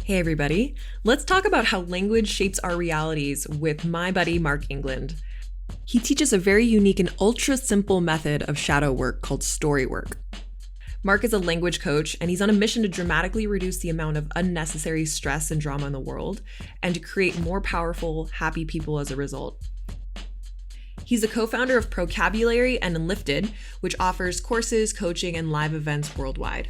Hey everybody, let's talk about how language shapes our realities with my buddy Mark England. He teaches a very unique and ultra simple method of shadow work called story work. Mark is a language coach and he's on a mission to dramatically reduce the amount of unnecessary stress and drama in the world and to create more powerful, happy people as a result. He's a co-founder of Procabulary and Enlifted, which offers courses, coaching, and live events worldwide.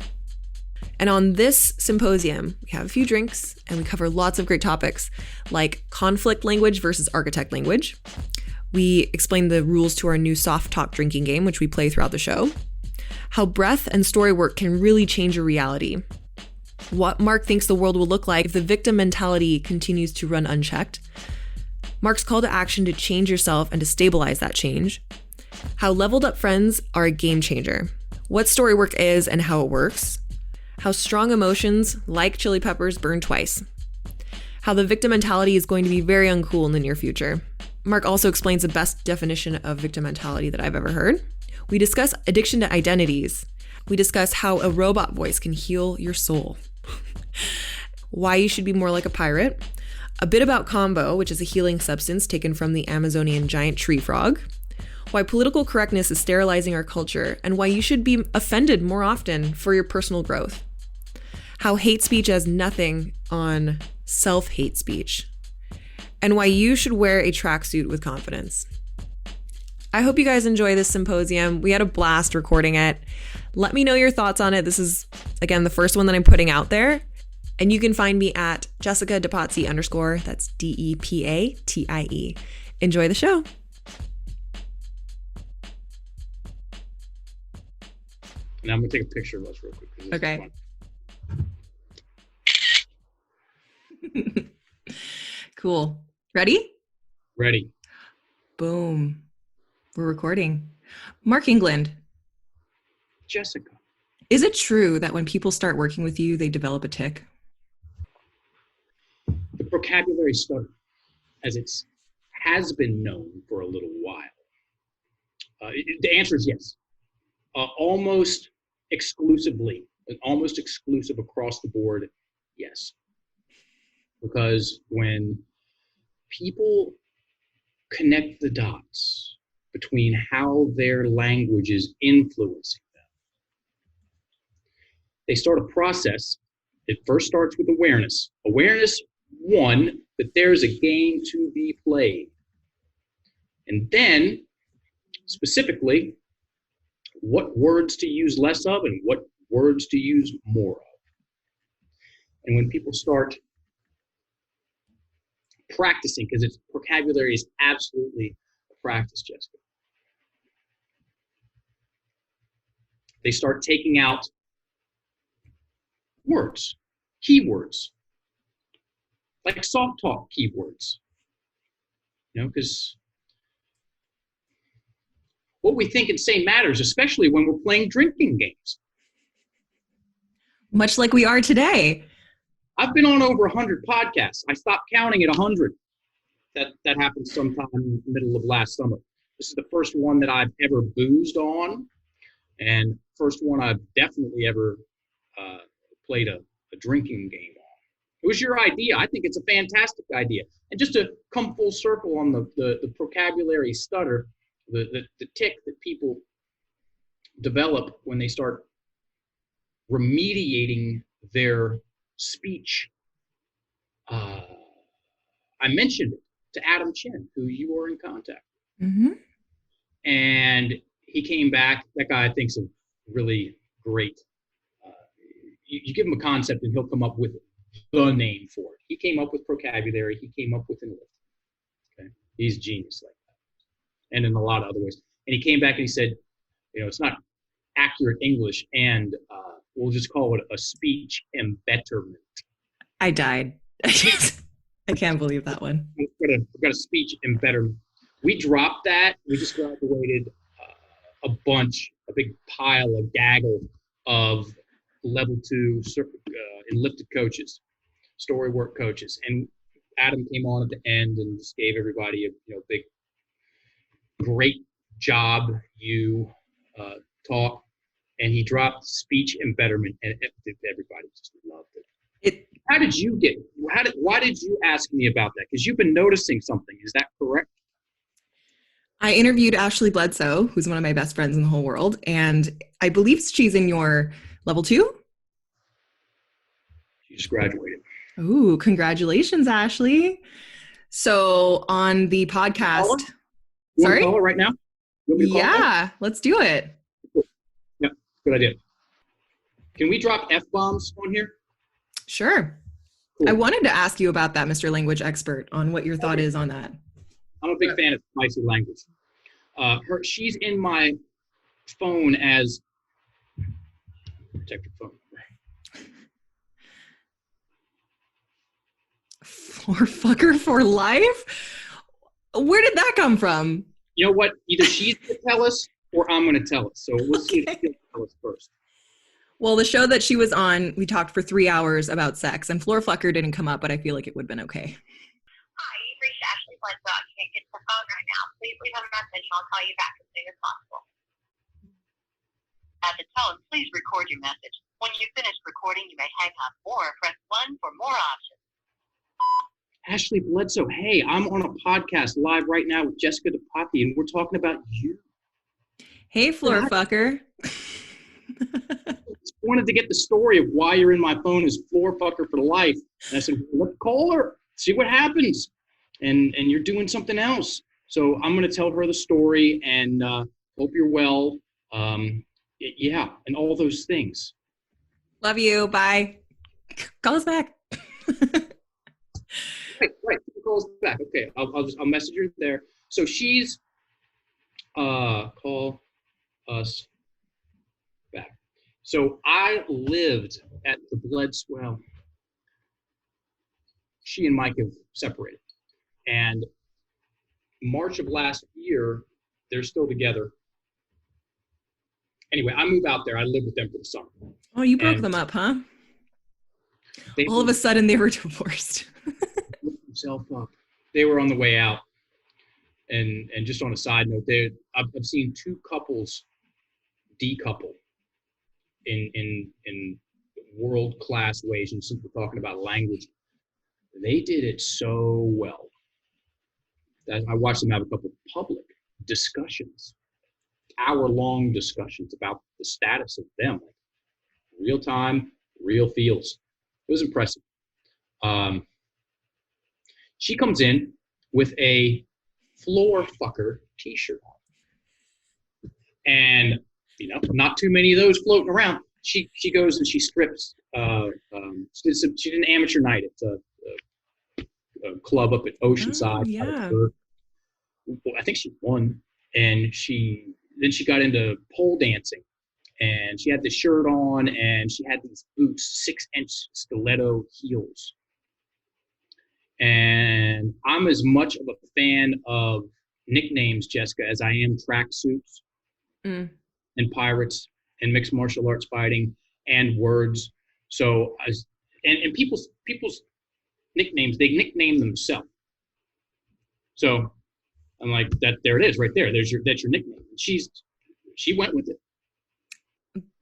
And on this symposium, we have a few drinks and we cover lots of great topics like conflict language versus architect language. We explain the rules to our new soft talk drinking game, which we play throughout the show. How breath and story work can really change your reality. What Mark thinks the world will look like if the victim mentality continues to run unchecked. Mark's call to action to change yourself and to stabilize that change. How leveled up friends are a game changer. What story work is and how it works. How strong emotions, like chili peppers, burn twice. How the victim mentality is going to be very uncool in the near future. Mark also explains the best definition of victim mentality that I've ever heard. We discuss addiction to identities. We discuss how a robot voice can heal your soul. Why you should be more like a pirate. A bit about kombu, which is a healing substance taken from the Amazonian giant tree frog. Why political correctness is sterilizing our culture, and why you should be offended more often for your personal growth. How hate speech has nothing on self-hate speech, and why you should wear a tracksuit with confidence. I hope you guys enjoy this symposium. We had a blast recording it. Let me know your thoughts on it. This is, again, the first one that I'm putting out there. And you can find me at Jessica Depatsi _ that's DEPATIE. Enjoy the show. And I'm going to take a picture of us real quick. Okay. Cool. Ready? Ready. Boom. We're recording. Mark England. Jessica. Is it true that when people start working with you, they develop a tic? The vocabulary stutter, as it has been known for a little while. The answer is yes. Almost exclusive across the board, yes. Because when people connect the dots between how their language is influencing them, they start a process. It first starts with awareness. Awareness, one, that there's a game to be played. And then, specifically, what words to use less of and what words to use more of. And when people start practicing, because its vocabulary is absolutely a practice, Jessica, they start taking out words, keywords, like soft talk keywords, because what we think and say matters, especially when we're playing drinking games. Much like we are today. I've been on over 100 podcasts. I stopped counting at 100. That happened sometime in the middle of last summer. This is the first one that I've ever boozed on, and first one I've definitely ever played a drinking game on. It was your idea. I think it's a fantastic idea. And just to come full circle on the vocabulary stutter, the tic that people develop when they start remediating their speech. I mentioned it to Adam Chin, who you are in contact with. Mm-hmm. And he came back. That guy I think's a really great. You give him a concept and he'll come up with the name for it. He came up with Procabulary. He came up with Enlifted. Okay, he's a genius like that, and in a lot of other ways. And he came back and he said, it's not accurate English, and we'll just call it a speech embetterment. I died. I can't believe that one. We've got a speech embetterment. We dropped that. We just graduated a big pile, a gaggle of level 2 enlifted coaches, story work coaches. And Adam came on at the end and just gave everybody a big, great job, talk. And he dropped speech embetterment, and everybody just loved it. why did you ask me about that? Because you've been noticing something. Is that correct? I interviewed Ashley Bledsoe, who's one of my best friends in the whole world, and I believe she's in your level 2. She just graduated. Ooh, congratulations, Ashley. So on the podcast, You want sorry? to call her right now? You want me to call her? Yeah, let's do it. Cool. Yeah, good idea. Can we drop F-bombs on here? Sure. Cool. I wanted to ask you about that, Mr. Language Expert, on what your thought is on that. I'm a big fan of spicy language. She's in my phone as protect your phone. For fucker for life? Where did that come from? You know what? Either she's going to tell us or I'm going to tell us. So we'll see if she'll tell us first. Well, the show that she was on, we talked for 3 hours about sex, and floor fucker didn't come up, but I feel like it would have been okay. Hi, you've reached Ashley Bledsoe. I can't get to the phone right now. Please leave a message and I'll call you back as soon as possible. At the tone, please record your message. When you've finished recording, you may hang up or press 1 for more options. Ashley Bledsoe, hey, I'm on a podcast live right now with Jessica DePapi, and we're talking about you. Hey, floor fucker. Just wanted to get the story of why you're in my phone as floor fucker for life. And I said, let's call her, see what happens. And you're doing something else. So I'm going to tell her the story and hope you're well. Yeah, and all those things. Love you. Bye. Call us back. Right. Calls back. Okay, I'll message her there. So she's call us back. So I lived at the Bledsoe. She and Mike have separated, and March of last year they're still together. Anyway, I moved out there. I lived with them for the summer. Oh, you broke them up, huh? All of a sudden they were divorced. Themselves up. They were on the way out. And just on a side note, I've seen 2 couples decouple in world-class ways. And since we're talking about language, they did it so well that I watched them have a couple of public discussions, hour-long discussions about the status of them, like real time, real feels. It was impressive. She comes in with a floor fucker t-shirt on. And, not too many of those floating around. She goes and she strips. She did an amateur night at a club up at Oceanside. Oh, yeah. I think she won. And then she got into pole dancing. And she had the shirt on and she had these boots, 6-inch stiletto heels. And I'm as much of a fan of nicknames, Jessica, as I am tracksuits and pirates and mixed martial arts fighting and words. So, and people's nicknames, they nickname themselves. So I'm like, there it is right there. That's your nickname. And she went with it.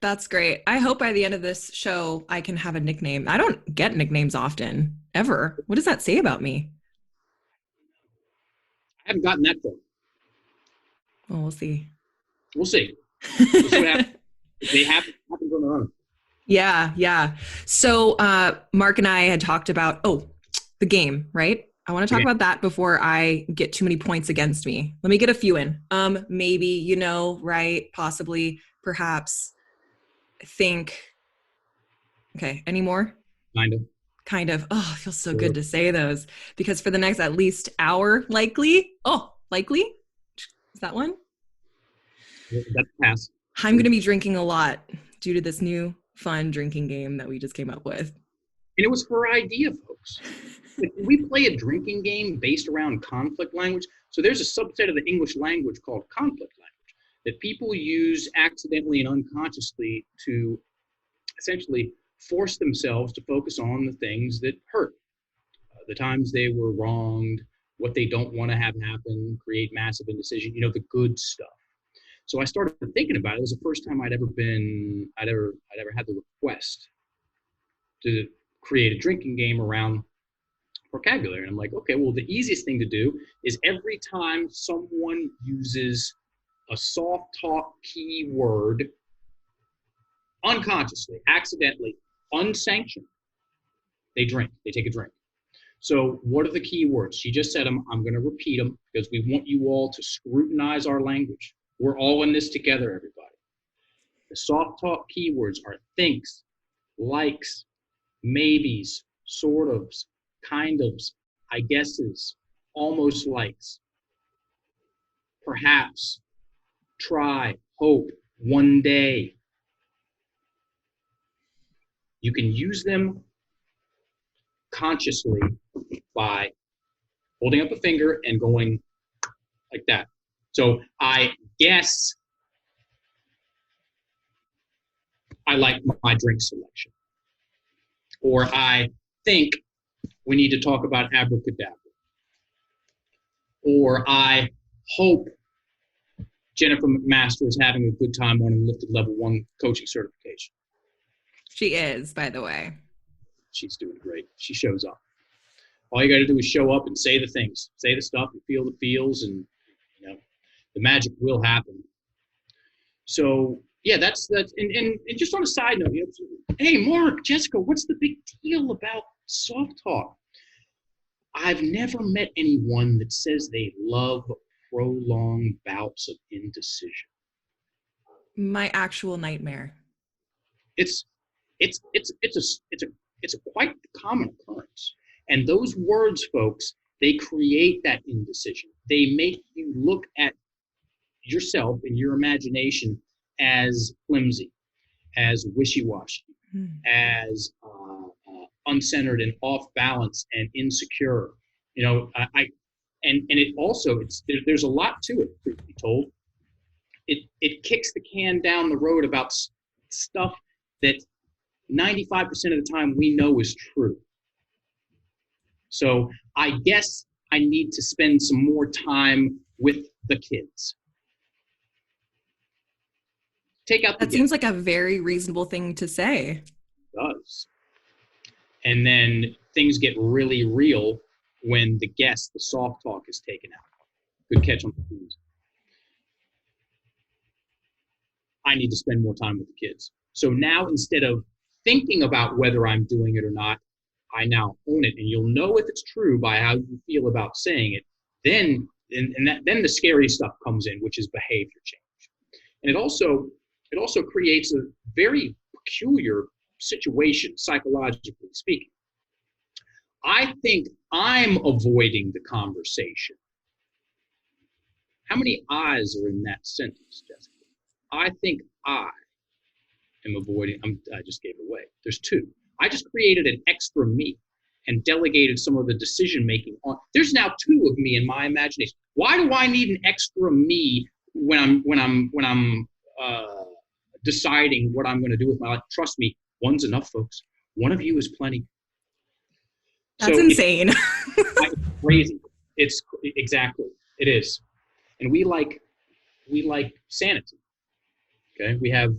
That's great. I hope by the end of this show, I can have a nickname. I don't get nicknames often, ever. What does that say about me? I haven't gotten that far. Well, we'll see. We'll see. We'll see what happens. They happen on their own. Yeah. So Mark and I had talked about, the game, right? I want to talk about that before I get too many points against me. Let me get a few in. Maybe, right? Possibly, perhaps, think. Okay, any more? Kind of. Oh, it feels so good to say those because for the next at least hour, likely. Is that one? That's pass. I'm going to be drinking a lot due to this new fun drinking game that we just came up with. And it was her idea, folks. We play a drinking game based around conflict language. So there's a subset of the English language called conflict language that people use accidentally and unconsciously to essentially force themselves to focus on the things that hurt, the times they were wronged, what they don't want to have happen, create massive indecision, the good stuff. So I started thinking about it. It was the first time I'd ever had the request to create a drinking game around vocabulary. And I'm like, okay, well, the easiest thing to do is every time someone uses a soft talk keyword unconsciously, accidentally, unsanctioned, they take a drink. So what are the key words? She just said them. I'm going to repeat them because we want you all to scrutinize our language. We're all in this together, everybody. The soft talk keywords are thinks, likes, maybes, sort ofs, kind ofs, I guesses, almost likes, perhaps, try, hope, one day. You can use them consciously by holding up a finger and going like that. So I guess I like my drink selection. Or I think we need to talk about abracadabra. Or I hope Jennifer McMaster is having a good time on Lifted Level 1 coaching certification. She is, by the way. She's doing great. She shows up. All you got to do is show up and say the things, say the stuff, and feel the feels, and the magic will happen. So yeah, that's and just on a side note, hey Mark, Jessica, what's the big deal about soft talk? I've never met anyone that says they love prolonged bouts of indecision. My actual nightmare. It's a quite common occurrence. And those words, folks, they create that indecision. They make you look at yourself and your imagination as flimsy, as wishy-washy, as uncentered and off balance and insecure. And it also, there's a lot to it, truth be told. It kicks the can down the road about stuff that 95% of the time we know is true. So I guess I need to spend some more time with the kids. Take out the That seems like a very reasonable thing to say. It does. And then things get really real when the guest, the soft talk, is taken out. Good catch on the keys. I need to spend more time with the kids. So now instead of thinking about whether I'm doing it or not, I now own it. And you'll know if it's true by how you feel about saying it. Then the scary stuff comes in, which is behavior change. And it also creates a very peculiar situation, psychologically speaking. I think I'm avoiding the conversation. How many I's are in that sentence, Jessica? I think I am avoiding. I just gave it away. There's two. I just created an extra me and delegated some of the decision making on. There's now two of me in my imagination. Why do I need an extra me when I'm deciding what I'm going to do with my life? Trust me, one's enough, folks. One of you is plenty. That's insane. It's crazy. It's exactly. It is. And we like sanity. Okay. We have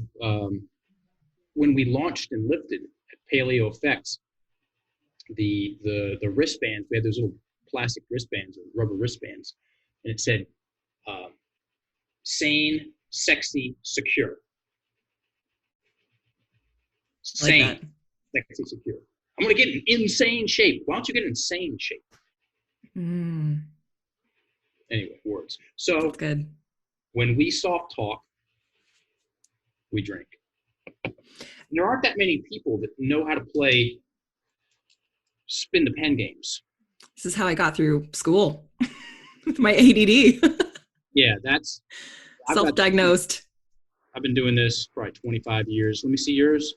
when we launched and lifted at Paleo Effects, the wristbands, we had those little plastic wristbands or rubber wristbands, and it said sane, sexy, secure. Sane, like sexy, secure. I'm going to get in insane shape. Why don't you get in insane shape? Anyway, words. So that's good. When we soft talk, we drink. And there aren't that many people that know how to play spin the pen games. This is how I got through school with my ADD. Yeah, that's self-diagnosed. I've been doing this for probably 25 years. Let me see yours.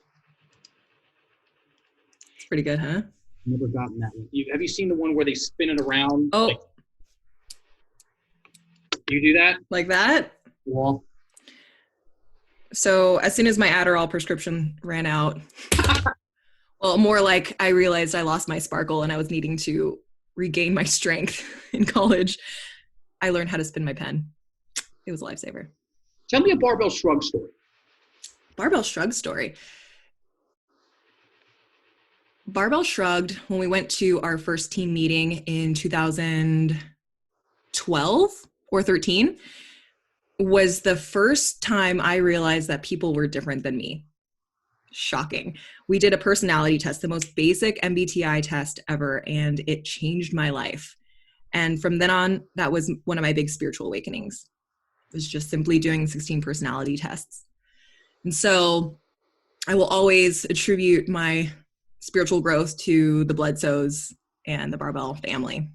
It's pretty good, huh? Never gotten that one. Have you seen the one where they spin it around? Oh. You do that? Like that? Well. So as soon as my Adderall prescription ran out, well, more like I realized I lost my sparkle and I was needing to regain my strength in college, I learned how to spin my pen. It was a lifesaver. Tell me a barbell shrug story. Barbell shrug story. Barbell Shrugged, when we went to our first team meeting in 2012 or 13, was the first time I realized that people were different than me. Shocking. We did a personality test, the most basic MBTI test ever, and it changed my life. And from then on, that was one of my big spiritual awakenings. It was just simply doing 16 personality tests. And so I will always attribute my spiritual growth to the Bledsoes and the Barbell family.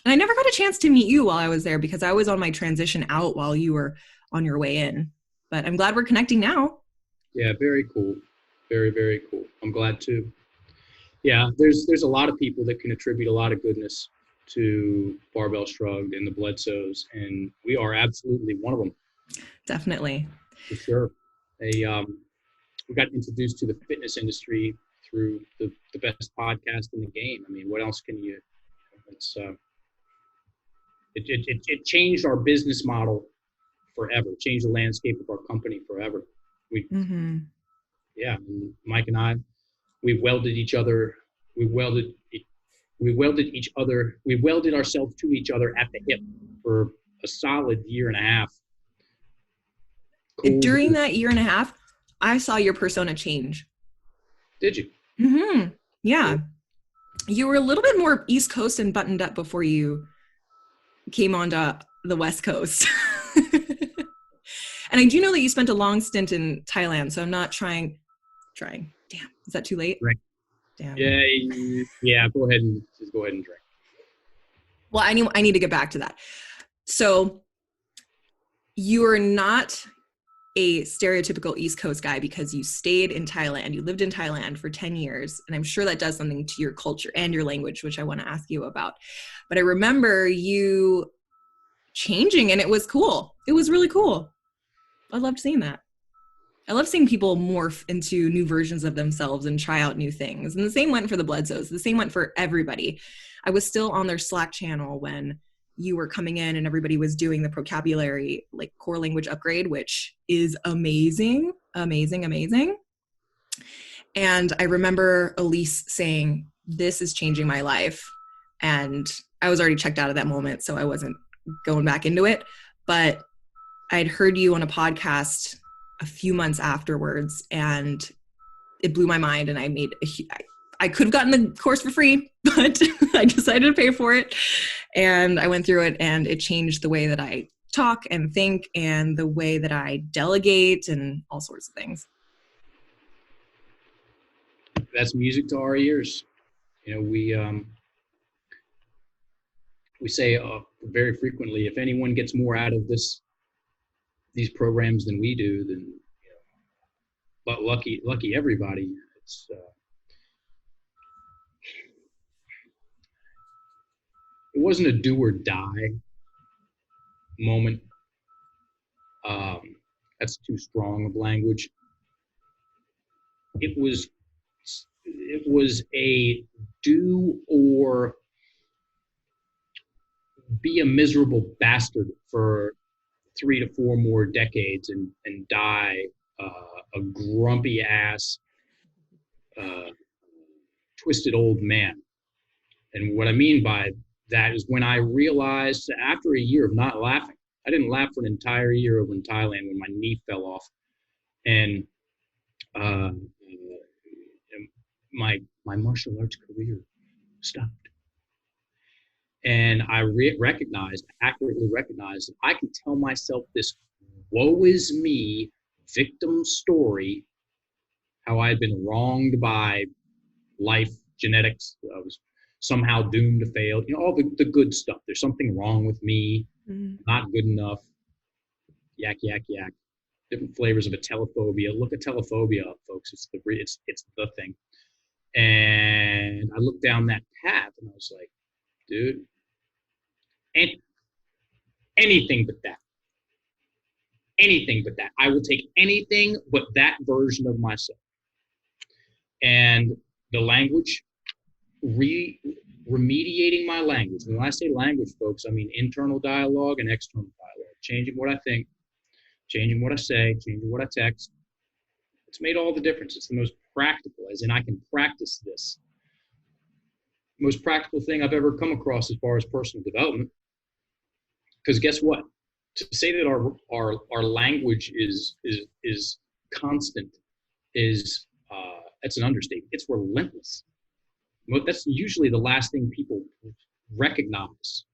And I never got a chance to meet you while I was there because I was on my transition out while you were on your way in. But I'm glad we're connecting now. Yeah, very cool. Very, very cool. I'm glad too. Yeah, there's a lot of people that can attribute a lot of goodness to Barbell Shrugged and the Bledsoes, and we are absolutely one of them. Definitely. For sure. We got introduced to the fitness industry through the best podcast in the game. I mean, what else can you? It's it changed our business model forever. It changed the landscape of our company forever. Yeah, and Mike and I, we welded each other. We welded each other. We welded ourselves to each other at the hip for a solid year and a half. Cool. During that year and a half, I saw your persona change. Did you? Yeah. You were a little bit more East Coast and buttoned up before you came onto the West Coast. And I do know that you spent a long stint in Thailand, so I'm not trying. Damn, is that too late? Right. Damn. Yeah. Go ahead and drink. Well, I need to get back to that. So you are not a stereotypical East Coast guy because you stayed in Thailand. You lived in Thailand for 10 years. And I'm sure that does something to your culture and your language, which I want to ask you about. But I remember you changing and it was cool. It was really cool. I loved seeing that. I love seeing people morph into new versions of themselves and try out new things. And the same went for the Bledsoes. The same went for everybody. I was still on their Slack channel when you were coming in and everybody was doing the vocabulary, like core language upgrade, which is amazing. And I remember Elise saying, "This is changing my life." And I was already checked out of that moment, so I wasn't going back into it. But I'd heard you on a podcast a few months afterwards and it blew my mind. And I could have gotten the course for free, but I decided to pay for it. And I went through it and it changed the way that I talk and think and the way that I delegate and all sorts of things. That's music to our ears. You know, we say very frequently, if anyone gets more out of these programs than we do, then, you know, but lucky everybody. It's it wasn't a do or die moment. That's too strong of language. It was a do or be a miserable bastard for 3 to 4 more decades and die a grumpy ass, twisted old man. And what I mean by that is when I realized after a year of not laughing, I didn't laugh for an entire year over in Thailand when my knee fell off, and my martial arts career stopped. And I accurately recognized that I can tell myself this woe is me victim story, how I had been wronged by life, genetics, I was somehow doomed to fail, you know, all the good stuff. There's something wrong with me, not good enough, yak, yak, yak. Different flavors of a telephobia. Look at telephobia up, folks. It's the thing. And I looked down that path and I was like, dude, anything but that. Anything but that. I will take anything but that version of myself. And the language, remediating my language. And when I say language, folks, I mean internal dialogue and external dialogue. Changing what I think, changing what I say, changing what I text. It's made all the difference. It's the most practical, as in I can practice this. most practical thing I've ever come across as far as personal development. Because guess what? To say that our language is constant is it's an understatement. It's relentless. That's usually the last thing people recognize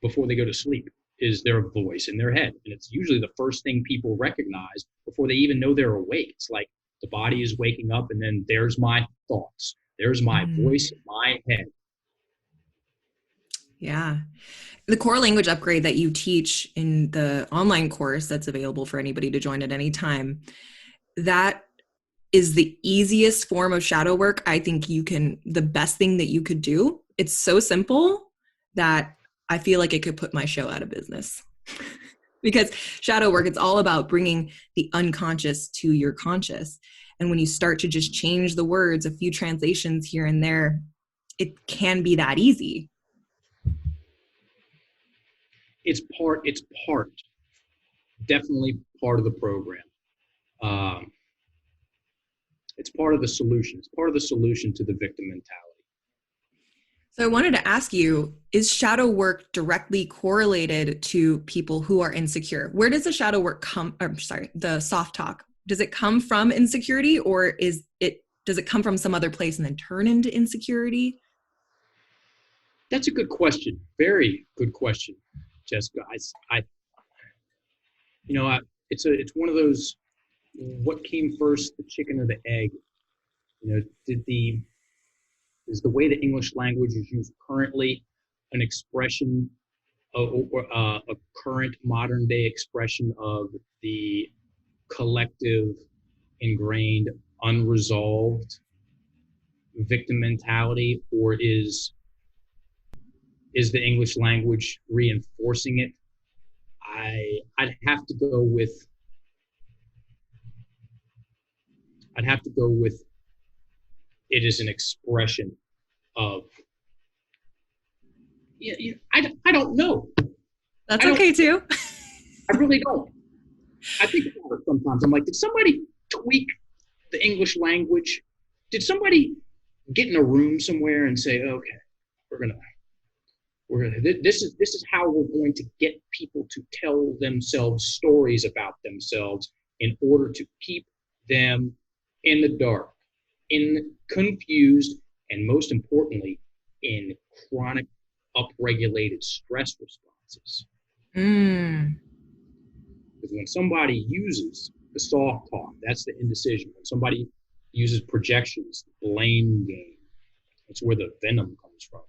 before they go to sleep is their voice in their head. And it's usually the first thing people recognize before they even know they're awake. It's like the body is waking up and then there's my thoughts. There's my voice in my head. Yeah. The core language upgrade that you teach in the online course that's available for anybody to join at any time, that is the easiest form of shadow work. I think the best thing that you could do. It's so simple that I feel like it could put my show out of business. Because shadow work, it's all about bringing the unconscious to your conscious. And when you start to just change the words, a few translations here and there, it can be that easy. It's definitely part of the program. It's part of the solution. It's part of the solution to the victim mentality. So I wanted to ask you, is shadow work directly correlated to people who are insecure? Where does the shadow work the soft talk, does it come from insecurity, or does it come from some other place and then turn into insecurity? That's a good question. Very good question, Jessica. It's one of those, what came first, the chicken or the egg? Is the way the English language is used currently an expression or a current modern day expression of the collective, ingrained, unresolved victim mentality, or is the English language reinforcing it? I'd have to go with it is an expression of, I don't know. That's okay too. I really don't. I think about it sometimes. I'm like, did somebody tweak the English language? Did somebody get in a room somewhere and say, okay, this is how we're going to get people to tell themselves stories about themselves in order to keep them in the dark, in confused, and most importantly, in chronic upregulated stress responses. Because when somebody uses the soft talk, that's the indecision. When somebody uses projections, blame game, that's where the venom comes from.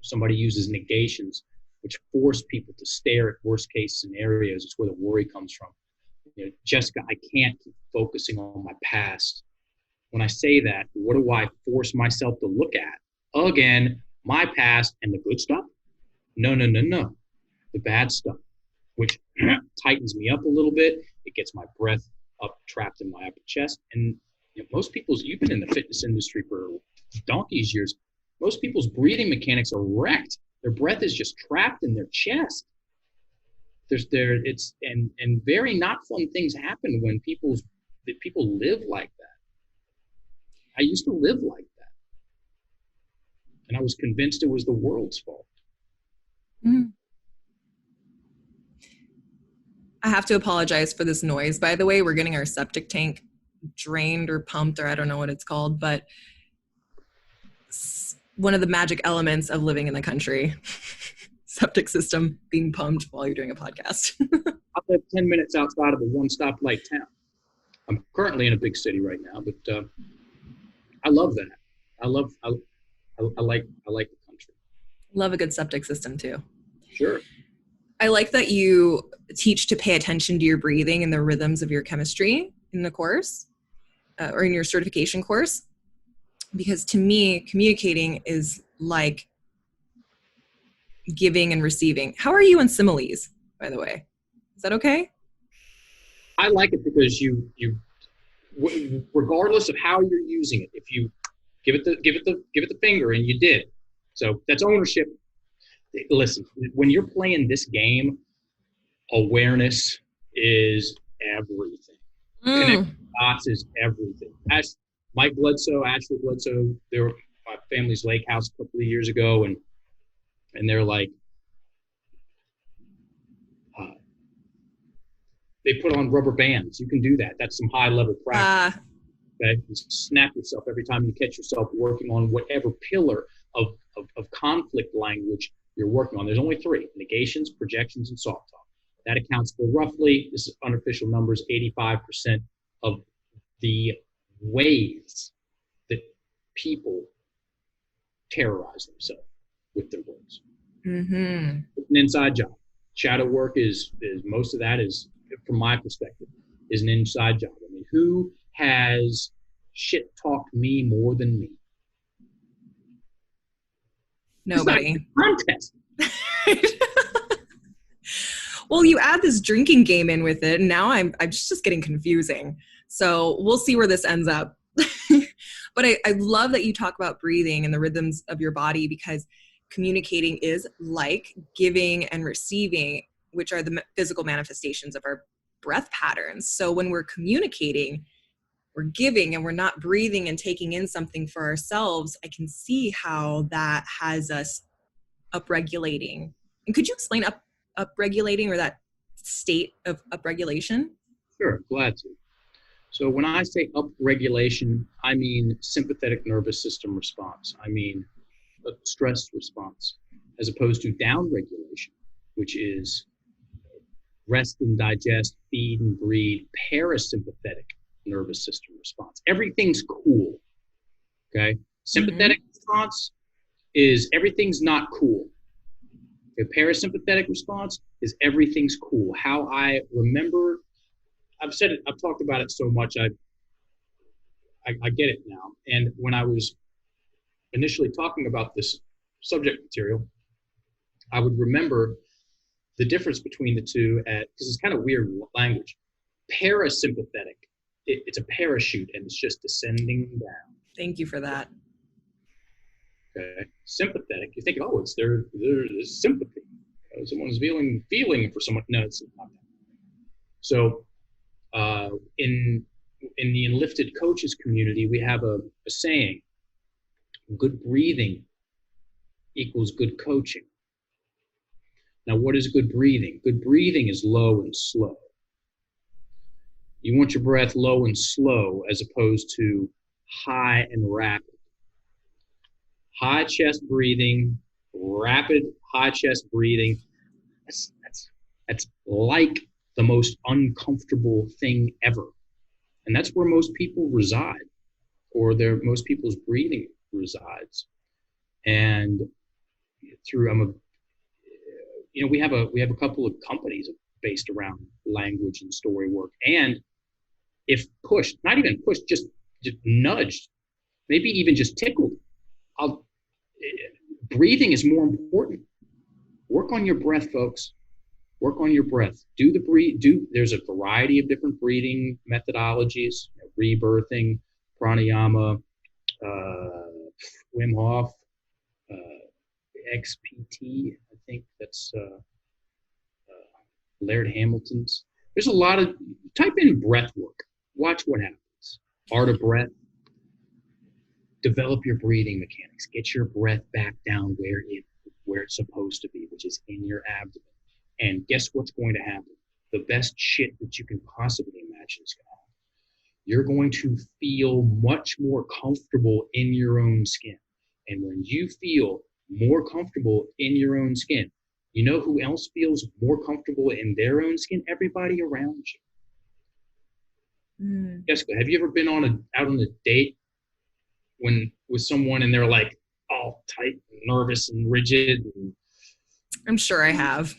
Somebody uses negations, which force people to stare at worst case scenarios. It's where the worry comes from. Jessica, I can't keep focusing on my past. When I say that, what do I force myself to look at? Again, my past and the good stuff? No. The bad stuff, which tightens me up a little bit. It gets my breath up, trapped in my upper chest. And most people's, you've been in the fitness industry for donkey's years. Most people's breathing mechanics are wrecked. Their breath is just trapped in their chest. And very not fun things happen when people live like that. I used to live like that, and I was convinced it was the world's fault. I have to apologize for this noise. By the way, we're getting our septic tank drained or pumped, or I don't know what it's called, but one of the magic elements of living in the country, septic system being pumped while you're doing a podcast. I live 10 minutes outside of a one-stoplight town. I'm currently in a big city right now, but I love that. I like the country. Love a good septic system too. Sure. I like that you teach to pay attention to your breathing and the rhythms of your chemistry in the course or in your certification course, because to me, communicating is like giving and receiving. How are you in similes, by the way? Is that okay? I like it because you regardless of how you're using it, if you give it the finger, and you did, so that's ownership. Listen, when you're playing this game, awareness is everything. Connecting dots is everything. Mike Bledsoe, Ashley Bledsoe, they were my family's lake house a couple of years ago, and they're like, they put on rubber bands. You can do that. That's some high level practice. Okay, you snap yourself every time you catch yourself working on whatever pillar of conflict language you're working on. There's only three: negations, projections, and soft talk. That accounts for roughly, this is unofficial numbers, 85% of the ways that people terrorize themselves with their words. Mm-hmm. It's an inside job. Shadow work is most of that is, from my perspective, is an inside job. I mean, who has shit talked me more than me? Nobody. It's not a contest. Well, you add this drinking game in with it, and now I'm just getting confusing. So we'll see where this ends up. But I love that you talk about breathing and the rhythms of your body, because communicating is like giving and receiving, which are the physical manifestations of our breath patterns. So when we're communicating, we're giving, and we're not breathing and taking in something for ourselves. I can see how that has us upregulating. And could you explain upregulating, or that state of upregulation? Sure, glad to. So when I say upregulation, I mean sympathetic nervous system response. I mean a stress response, as opposed to downregulation, which is rest and digest, feed and breathe, parasympathetic nervous system response. Everything's cool. Okay. Sympathetic response is everything's not cool. A parasympathetic response is everything's cool. How I remember, I've said it, I've talked about it so much, I get it now. And when I was initially talking about this subject material, I would remember the difference between the two, because it's kind of weird language. Parasympathetic, it's a parachute and it's just descending down. Thank you for that. Okay. Sympathetic, you think, oh, there's sympathy. Someone's feeling for someone. No, it's not that. So in the Enlifted Coaches community, we have a saying: good breathing equals good coaching. Now, what is good breathing? Good breathing is low and slow. You want your breath low and slow as opposed to high and rapid. High chest breathing, rapid high chest breathing, that's like the most uncomfortable thing ever. And that's where most people reside, or most people's breathing resides. And we have a couple of companies based around language and story work. And if pushed, not even pushed, just nudged, maybe even just tickled, breathing is more important. Work on your breath, folks. Work on your breath. There's a variety of different breathing methodologies: rebirthing, pranayama, Wim Hof, XPT. I think that's Laird Hamilton's. There's a lot of. Type in breath work. Watch what happens. Art of breath. Develop your breathing mechanics. Get your breath back down where it's supposed to be, which is in your abdomen. And guess what's going to happen? The best shit that you can possibly imagine is going to happen. You're going to feel much more comfortable in your own skin. And when you feel more comfortable in your own skin, you know who else feels more comfortable in their own skin? Everybody around you. Jessica, have you ever been out on a date with someone and they're like all tight and nervous and rigid? I'm sure I have.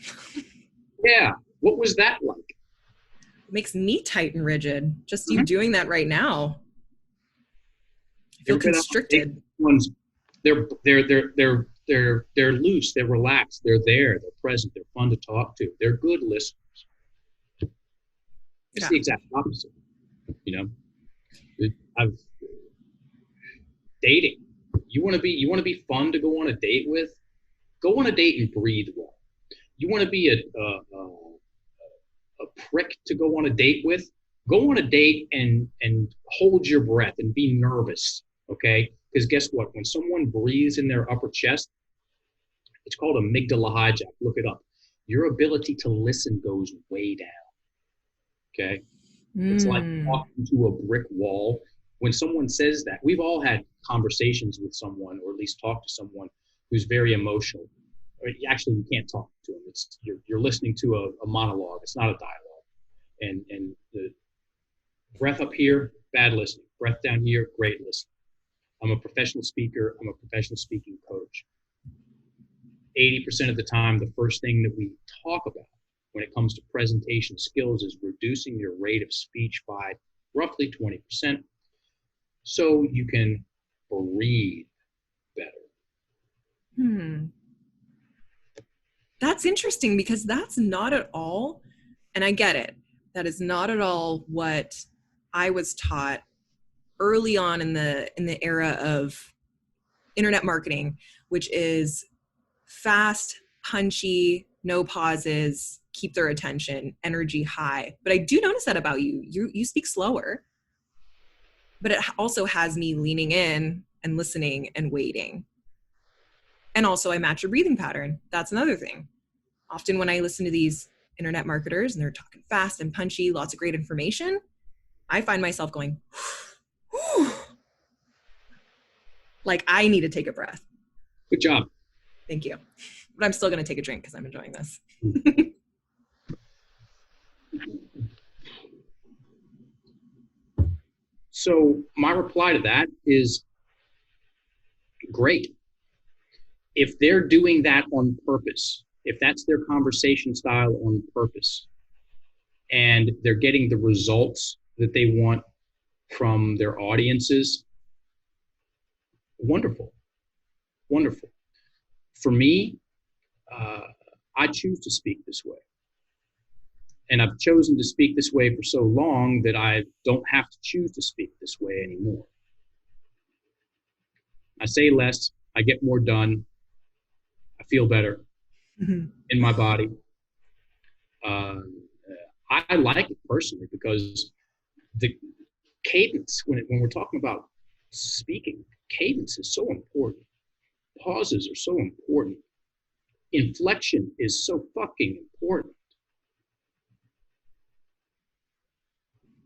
Yeah. What was that like? It makes me tight and rigid. Just you doing that right now. I feel constricted. They're loose, they're relaxed, they're there, they're present, they're fun to talk to, they're good listeners. It's the exact opposite. Dating. You want to be fun to go on a date with? Go on a date and breathe well. You want to be a prick to go on a date with? Go on a date and hold your breath and be nervous. Okay? Because guess what? When someone breathes in their upper chest, it's called amygdala hijack. Look it up. Your ability to listen goes way down. Okay? It's like talking to a brick wall. When someone says that, we've all had conversations with someone, or at least talked to someone who's very emotional. I mean, actually, you can't talk to them. It's you're listening to a monologue. It's not a dialogue. And the breath up here, bad listening. Breath down here, great listening. I'm a professional speaker. I'm a professional speaking coach. 80% of the time, the first thing that we talk about when it comes to presentation skills is reducing your rate of speech by roughly 20%, so you can breathe better. That's interesting, because that's not at all, and I get it, that is not at all what I was taught early on in the era of internet marketing, which is fast, punchy, no pauses, keep their attention, energy high. But I do notice that about you. You speak slower, but it also has me leaning in and listening and waiting. And also I match your breathing pattern. That's another thing. Often when I listen to these internet marketers and they're talking fast and punchy, lots of great information, I find myself going, like I need to take a breath. Good job. Thank you. But I'm still going to take a drink because I'm enjoying this. So my reply to that is great. If they're doing that on purpose, if that's their conversation style on purpose, and they're getting the results that they want from their audiences, wonderful, wonderful. For me, I choose to speak this way. And I've chosen to speak this way for so long that I don't have to choose to speak this way anymore. I say less, I get more done, I feel better in my body. I like it personally because the cadence, when we're talking about speaking, cadence is so important. Pauses are so important. Inflection is so fucking important.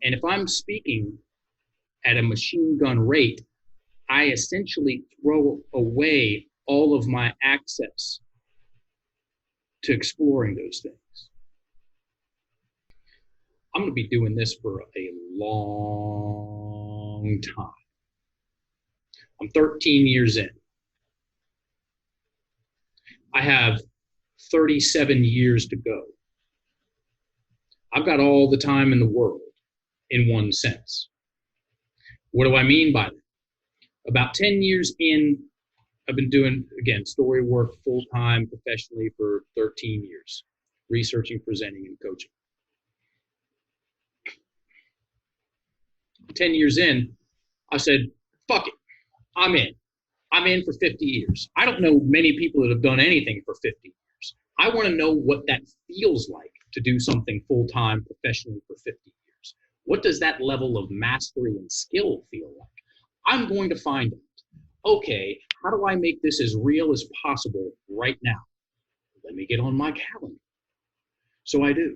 And if I'm speaking at a machine gun rate, I essentially throw away all of my access to exploring those things. I'm going to be doing this for a long time. I'm 13 years in. I have 37 years to go. I've got all the time in the world, in one sense. What do I mean by that? About 10 years in, I've been doing, again, story work full-time professionally for 13 years, researching, presenting, and coaching. 10 years in, I said, fuck it, I'm in. I'm in for 50 years. I don't know many people that have done anything for 50 years. I want to know what that feels like to do something full-time professionally for 50 years. What does that level of mastery and skill feel like? I'm going to find out. Okay, how do I make this as real as possible right now? Let me get on my calendar. So I do.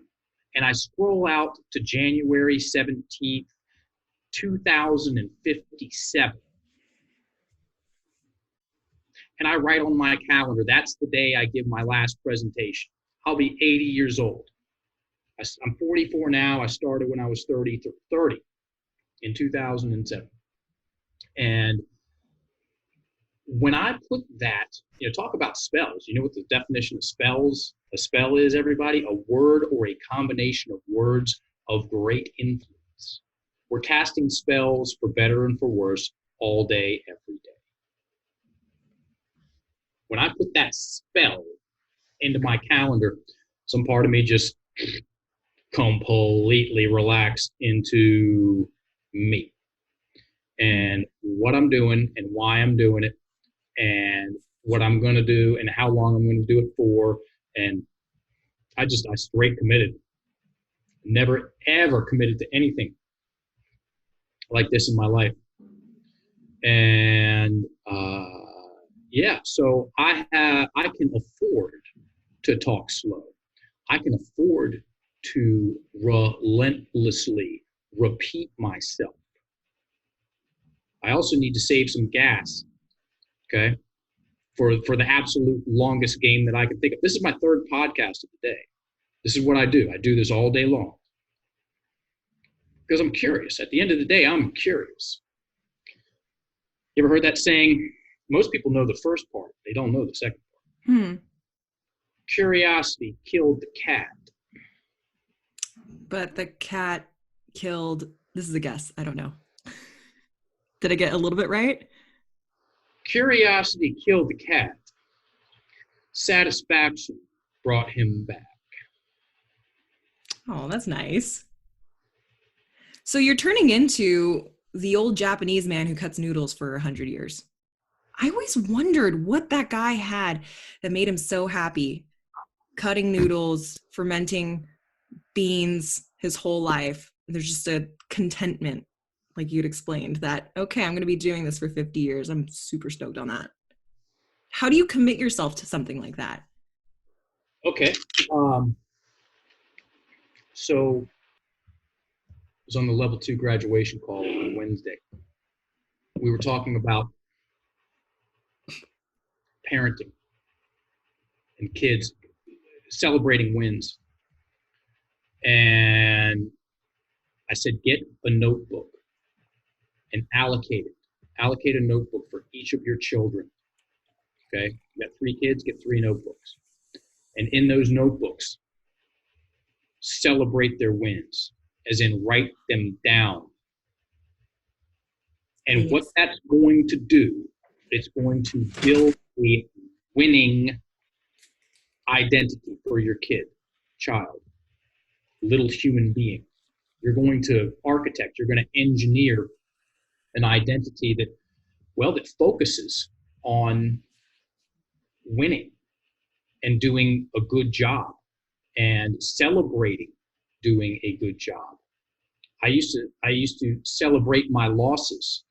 And I scroll out to January 17th, 2057. And I write on my calendar, that's the day I give my last presentation. I'll be 80 years old. I'm 44 now. I started when I was 30 in 2007. And when I put that, talk about spells. You know what the definition of spells? A spell is, everybody? A word or a combination of words of great influence. We're casting spells for better and for worse all day, every day. When I put that spell into my calendar, some part of me just completely relaxed into me and what I'm doing and why I'm doing it and what I'm going to do and how long I'm going to do it for. And I straight committed. Never, ever committed to anything like this in my life. And so I can afford to talk slow. I can afford to relentlessly repeat myself. I also need to save some gas, okay, for the absolute longest game that I can think of. This is my third podcast of the day. This is what I do. I do this all day long because I'm curious. At the end of the day, I'm curious. You ever heard that saying? Most people know the first part. They don't know the second part. Curiosity killed the cat. But the cat killed, this is a guess, I don't know. Did I get a little bit right? Curiosity killed the cat. Satisfaction brought him back. Oh, that's nice. So you're turning into the old Japanese man who cuts noodles for 100 years. I always wondered what that guy had that made him so happy, cutting noodles, fermenting beans his whole life. There's just a contentment, like you'd explained, that, okay, I'm going to be doing this for 50 years. I'm super stoked on that. How do you commit yourself to something like that? Okay. So I was on the level 2 graduation call on Wednesday. We were talking about parenting and kids celebrating wins. And I said, get a notebook and allocate it. Allocate a notebook for each of your children. Okay? You got 3 kids, get 3 notebooks. And in those notebooks, celebrate their wins, as in write them down. And Yes. what that's going to do, it's going to build a winning identity for your child, little human being. You're going to architect, you're going to engineer an identity that focuses on winning and doing a good job and celebrating doing a good job. I used to celebrate my losses.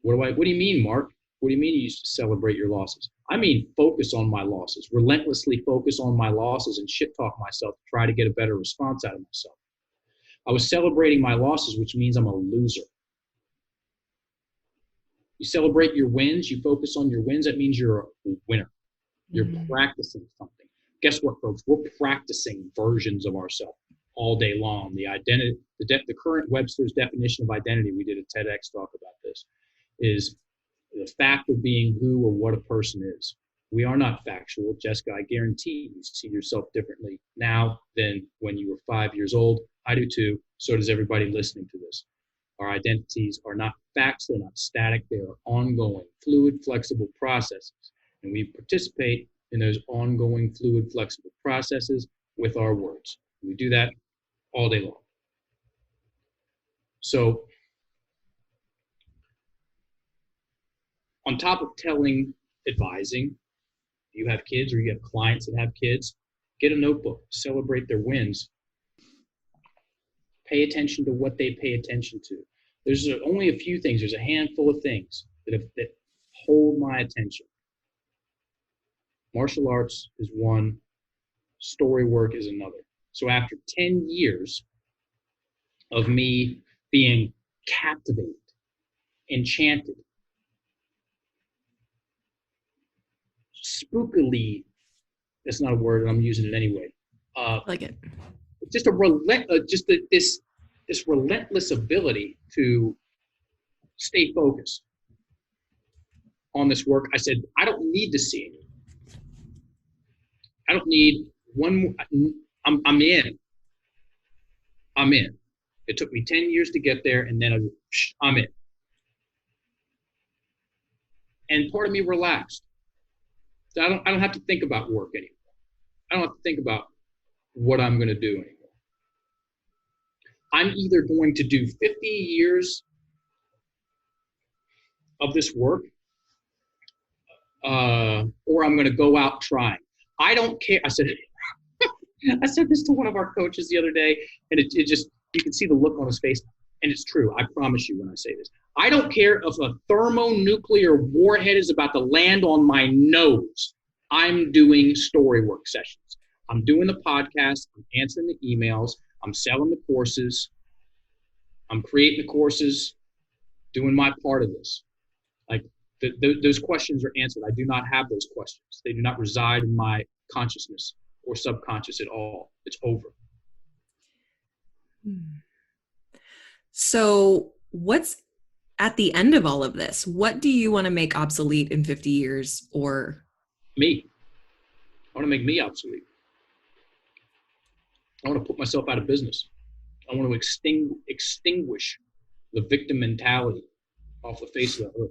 What do you mean, Mark? What do you mean you used to celebrate your losses? I mean, focus on my losses, relentlessly focus on my losses and shit talk myself to try to get a better response out of myself. I was celebrating my losses, which means I'm a loser. You celebrate your wins, you focus on your wins, that means you're a winner. You're practicing something. Guess what, folks? We're practicing versions of ourselves all day long. The identity, the current Webster's definition of identity, we did a TEDx talk about this, is the fact of being who or what a person is. We are not factual. Jessica, I guarantee you see yourself differently now than when you were 5 years old. I do too. So does everybody listening to this. Our identities are not facts. They're not static. They are ongoing, fluid, flexible processes. And we participate in those ongoing, fluid, flexible processes with our words. We do that all day long. So on top of advising, you have kids or you have clients that have kids, get a notebook, celebrate their wins. Pay attention to what they pay attention to. There's only a few things. There's a handful of things that hold my attention. Martial arts is one. Story work is another. So after 10 years of me being captivated, enchanted, spookily, that's not a word, I'm using it anyway. Like it. Just this relentless ability to stay focused on this work. I said, I don't need to see it. I don't need one. I'm in. It took me 10 years to get there, and then I'm in. And part of me relaxed. So I don't have to think about work anymore. I don't have to think about what I'm going to do anymore. I'm either going to do 50 years of this work, or I'm going to go out trying. I don't care. I said this to one of our coaches the other day, and it just, you can see the look on his face, and it's true. I promise you when I say this. I don't care if a thermonuclear warhead is about to land on my nose. I'm doing story work sessions. I'm doing the podcast. I'm answering the emails. I'm selling the courses. I'm creating the courses, doing my part of this. Like those questions are answered. I do not have those questions. They do not reside in my consciousness or subconscious at all. It's over. So what's at the end of all of this? What do you want to make obsolete in 50 years or? Me. I want to make me obsolete. I want to put myself out of business. I want to extinguish the victim mentality off the face of the earth.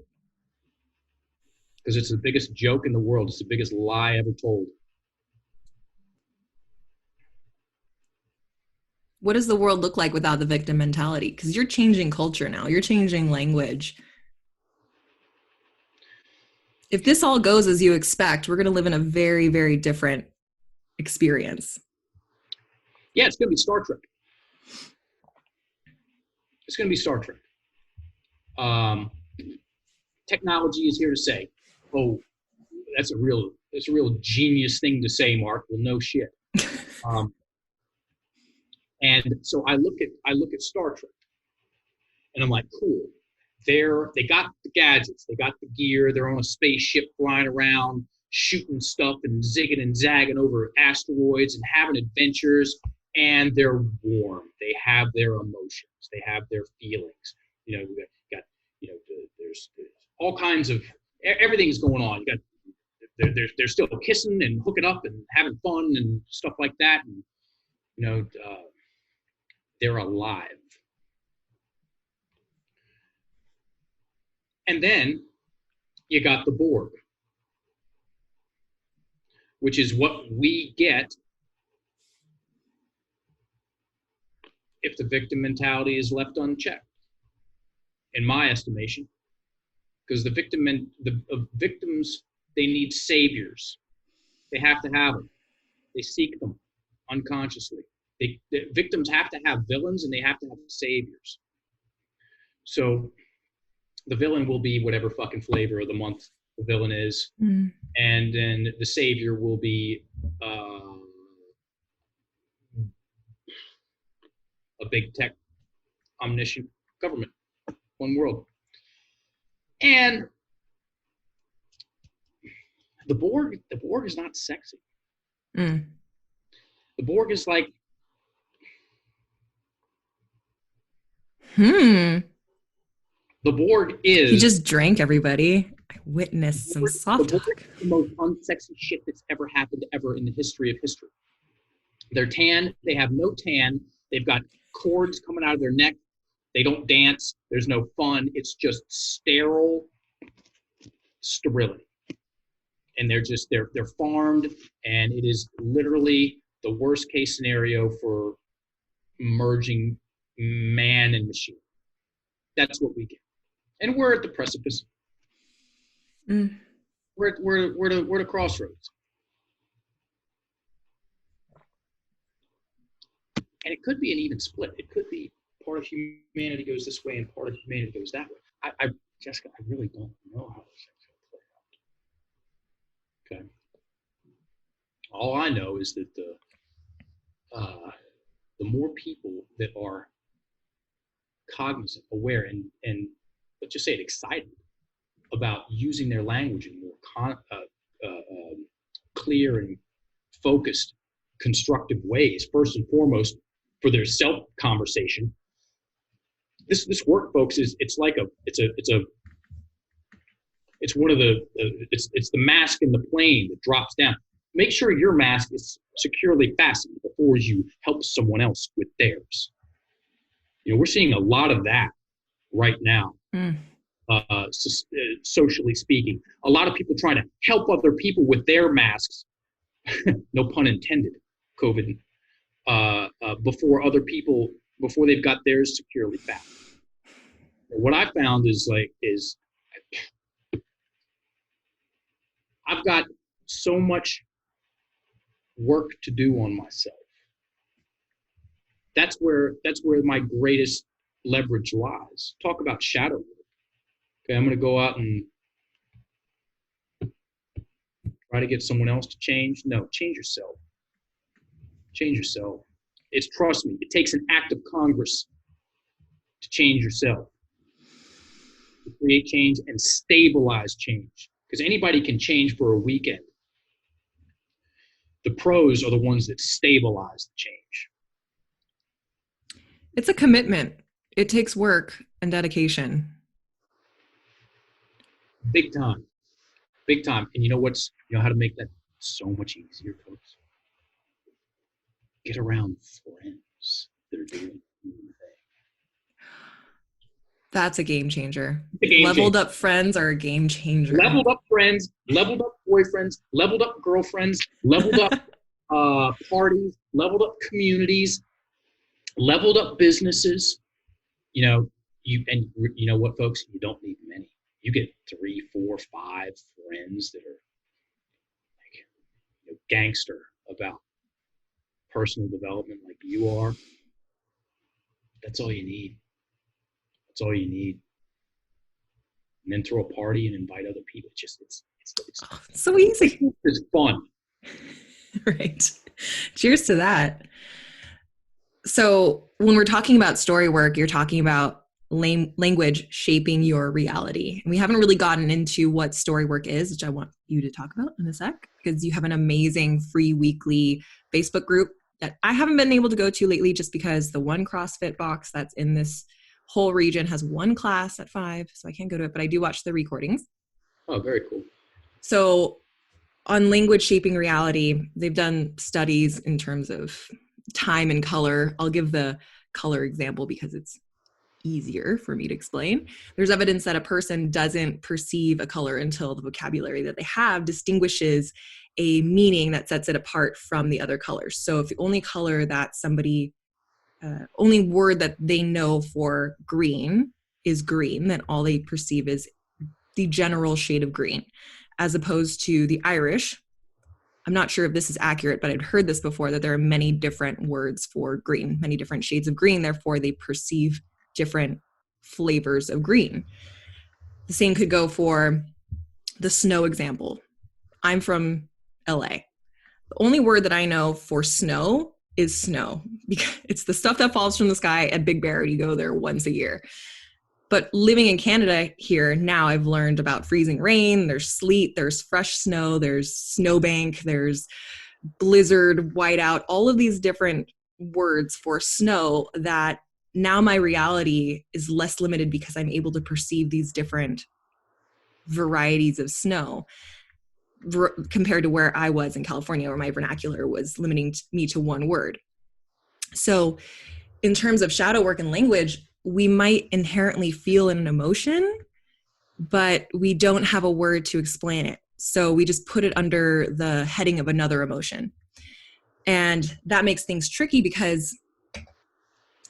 Because it's the biggest joke in the world. It's the biggest lie ever told. What does the world look like without the victim mentality? Because you're changing culture now. You're changing language. If this all goes as you expect, we're going to live in a very, very different experience. Yeah, it's going to be Star Trek. It's going to be Star Trek. Technology is here to say, "Oh, that's a real genius thing to say, Mark." Well, no shit. And so I look at Star Trek, and I'm like, cool. They got the gadgets, they got the gear, they're on a spaceship flying around, shooting stuff and zigging and zagging over asteroids and having adventures, and they're warm. They have their emotions, they have their feelings. You know, we got there's all kinds of everything's going on. You got they're still kissing and hooking up and having fun and stuff like that, and they're alive. And then you got the Borg, which is what we get if the victim mentality is left unchecked, in my estimation. Because the victims, they need saviors. They have to have them. They seek them unconsciously. The victims have to have villains and they have to have saviors. So the villain will be whatever fucking flavor of the month the villain is. And then the savior will be a big tech, omniscient government, one world. And the Borg is not sexy. The Borg is like, the Borg is... He just drank, everybody. I witnessed some soft talk. The most unsexy shit that's ever happened ever in the history of history. They're tan. They have no tan. They've got cords coming out of their neck. They don't dance. There's no fun. It's just sterility. And they're farmed, and it is literally the worst case scenario for merging man and machine. That's what we get. And we're at the precipice. We're at the crossroads. And it could be an even split. It could be part of humanity goes this way and part of humanity goes that way. Jessica, I really don't know how this thing's going to play out. Okay. All I know is that the more people that are cognizant, aware, and let's just say it, excited about using their language in more clear and focused, constructive ways, first and foremost for their self conversation. This work, folks, it's the mask in the plane that drops down. Make sure your mask is securely fastened before you help someone else with theirs. You know, we're seeing a lot of that right now, socially speaking. A lot of people trying to help other people with their masks, no pun intended, COVID, before they've got theirs securely fastened. What I found is I've got so much work to do on myself. That's where my greatest leverage lies. Talk about shadow work. Okay, I'm going to go out and try to get someone else to change. No, change yourself. Change yourself. Trust me, it takes an act of Congress to change yourself, to create change and stabilize change. Because anybody can change for a weekend. The pros are the ones that stabilize the change. It's a commitment. It takes work and dedication. Big time. Big time. And you know how to make that so much easier, folks? Get around friends that are doing the same thing. That's a game changer. Leveled up friends are a game changer. Leveled up friends, leveled up boyfriends, leveled up girlfriends, leveled up parties, leveled up communities, leveled up businesses. You know what, folks? You don't need many. You get 3, 4, 5 friends that are like gangster about personal development like you are. That's all you need. That's all you need. And then throw a party and invite other people. It's so easy. It's fun. Right. Cheers to that. So when we're talking about story work, you're talking about language shaping your reality. And we haven't really gotten into what story work is, which I want you to talk about in a sec, because you have an amazing free weekly Facebook group that I haven't been able to go to lately just because the one CrossFit box that's in this whole region has one class at 5, so I can't go to it, but I do watch the recordings. Oh, very cool. So on language shaping reality, they've done studies in terms of time and color. I'll give the color example because it's easier for me to explain. There's evidence that a person doesn't perceive a color until the vocabulary that they have distinguishes a meaning that sets it apart from the other colors. So if the only color that only word that they know for green is green, then all they perceive is the general shade of green, as opposed to the Irish. I'm not sure if this is accurate, but I'd heard this before, that there are many different words for green, many different shades of green. Therefore, they perceive different flavors of green. The same could go for the snow example. I'm from LA. The only word that I know for snow is snow, because it's the stuff that falls from the sky at Big Bear. You go there once a year. But living in Canada here, now I've learned about freezing rain, there's sleet, there's fresh snow, there's snowbank, there's blizzard, whiteout, all of these different words for snow that now my reality is less limited because I'm able to perceive these different varieties of snow compared to where I was in California, where my vernacular was limiting me to one word. So in terms of shadow work and language, we might inherently feel an emotion, but we don't have a word to explain it. So we just put it under the heading of another emotion. And that makes things tricky because,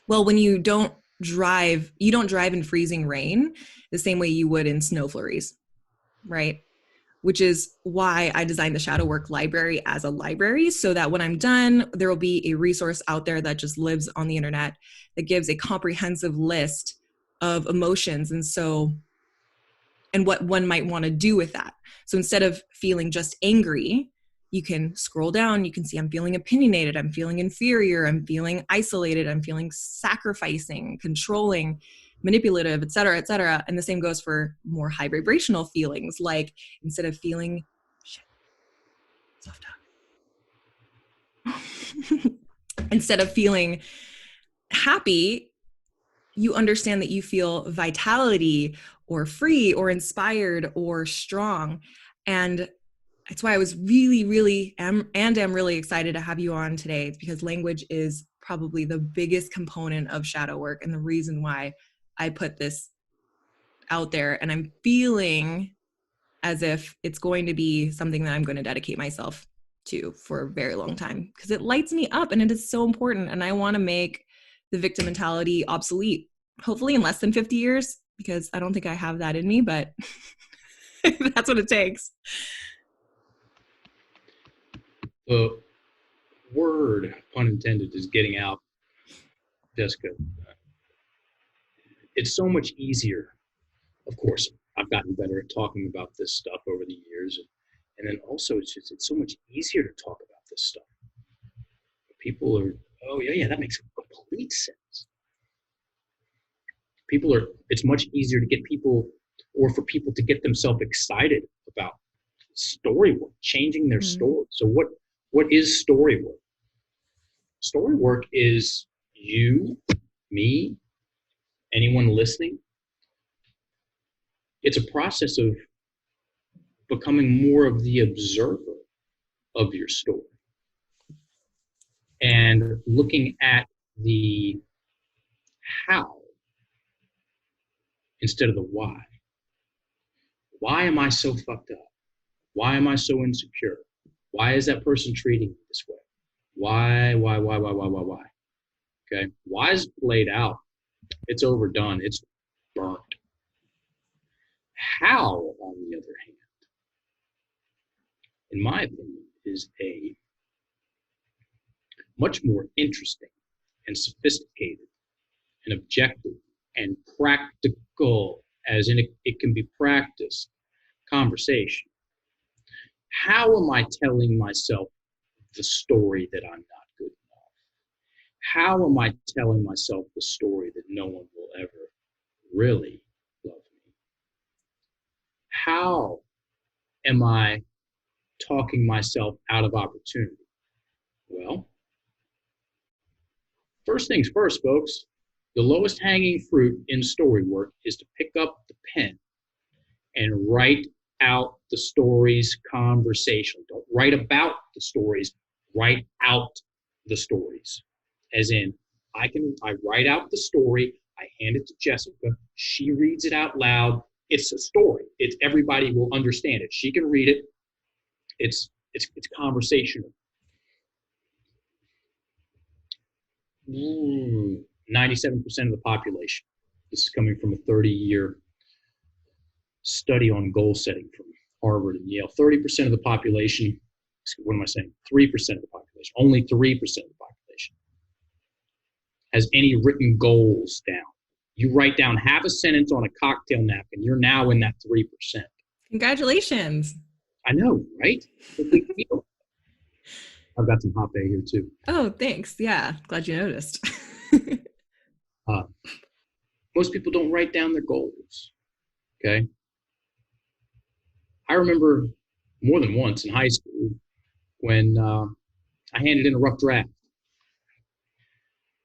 well, when you don't drive in freezing rain the same way you would in snow flurries, right? Which is why I designed the Shadow Work Library as a library, so that when I'm done, there will be a resource out there that just lives on the internet that gives a comprehensive list of emotions and what one might want to do with that. So instead of feeling just angry, you can scroll down, you can see I'm feeling opinionated, I'm feeling inferior, I'm feeling isolated, I'm feeling sacrificing, controlling, manipulative, et cetera, et cetera. And the same goes for more high vibrational feelings, like instead of feeling soft talk. Instead of feeling happy, you understand that you feel vitality or free or inspired or strong. And that's why I was really am really excited to have you on today, because language is probably the biggest component of shadow work and the reason why I put this out there. And I'm feeling as if it's going to be something that I'm going to dedicate myself to for a very long time, because it lights me up and it is so important. And I want to make the victim mentality obsolete, hopefully in less than 50 years, because I don't think I have that in me, but that's what it takes. The word, pun intended, is getting out, Jessica. It's so much easier, of course, I've gotten better at talking about this stuff over the years. And then also it's so much easier to talk about this stuff. People are, oh yeah, that makes complete sense. It's much easier to get people, or for people to get themselves excited about story work, changing their story. So what is story work? Story work is you, me, anyone listening. It's a process of becoming more of the observer of your story and looking at the how instead of the why. Why am I so fucked up? Why am I so insecure? Why is that person treating me this way? Why? Okay. Why is played out? It's overdone. It's burnt. How, on the other hand, in my opinion, is a much more interesting and sophisticated and objective and practical, as in it can be practiced, conversation. How am I telling myself the story that I'm not good enough? How am I telling myself the story that no one will ever really love me? How am I talking myself out of opportunity? Well, first things first, folks. The lowest hanging fruit in story work is to pick up the pen and write out the stories conversationally. Don't write about the stories, write out the stories. As in, I write out the story, I hand it to Jessica, she reads it out loud. It's a story. It's everybody will understand it. She can read it. It's conversational. 97% of the population. This is coming from a 30-year study on goal setting from Harvard and Yale. 30% of the population, what am I saying? 3% of the population, only 3% of the population has any written goals down. You write down half a sentence on a cocktail napkin, you're now in that 3%. Congratulations. I know, right? I've got some hot bay here too. Oh, thanks. Yeah, glad you noticed. Most people don't write down their goals, okay? I remember more than once in high school when I handed in a rough draft.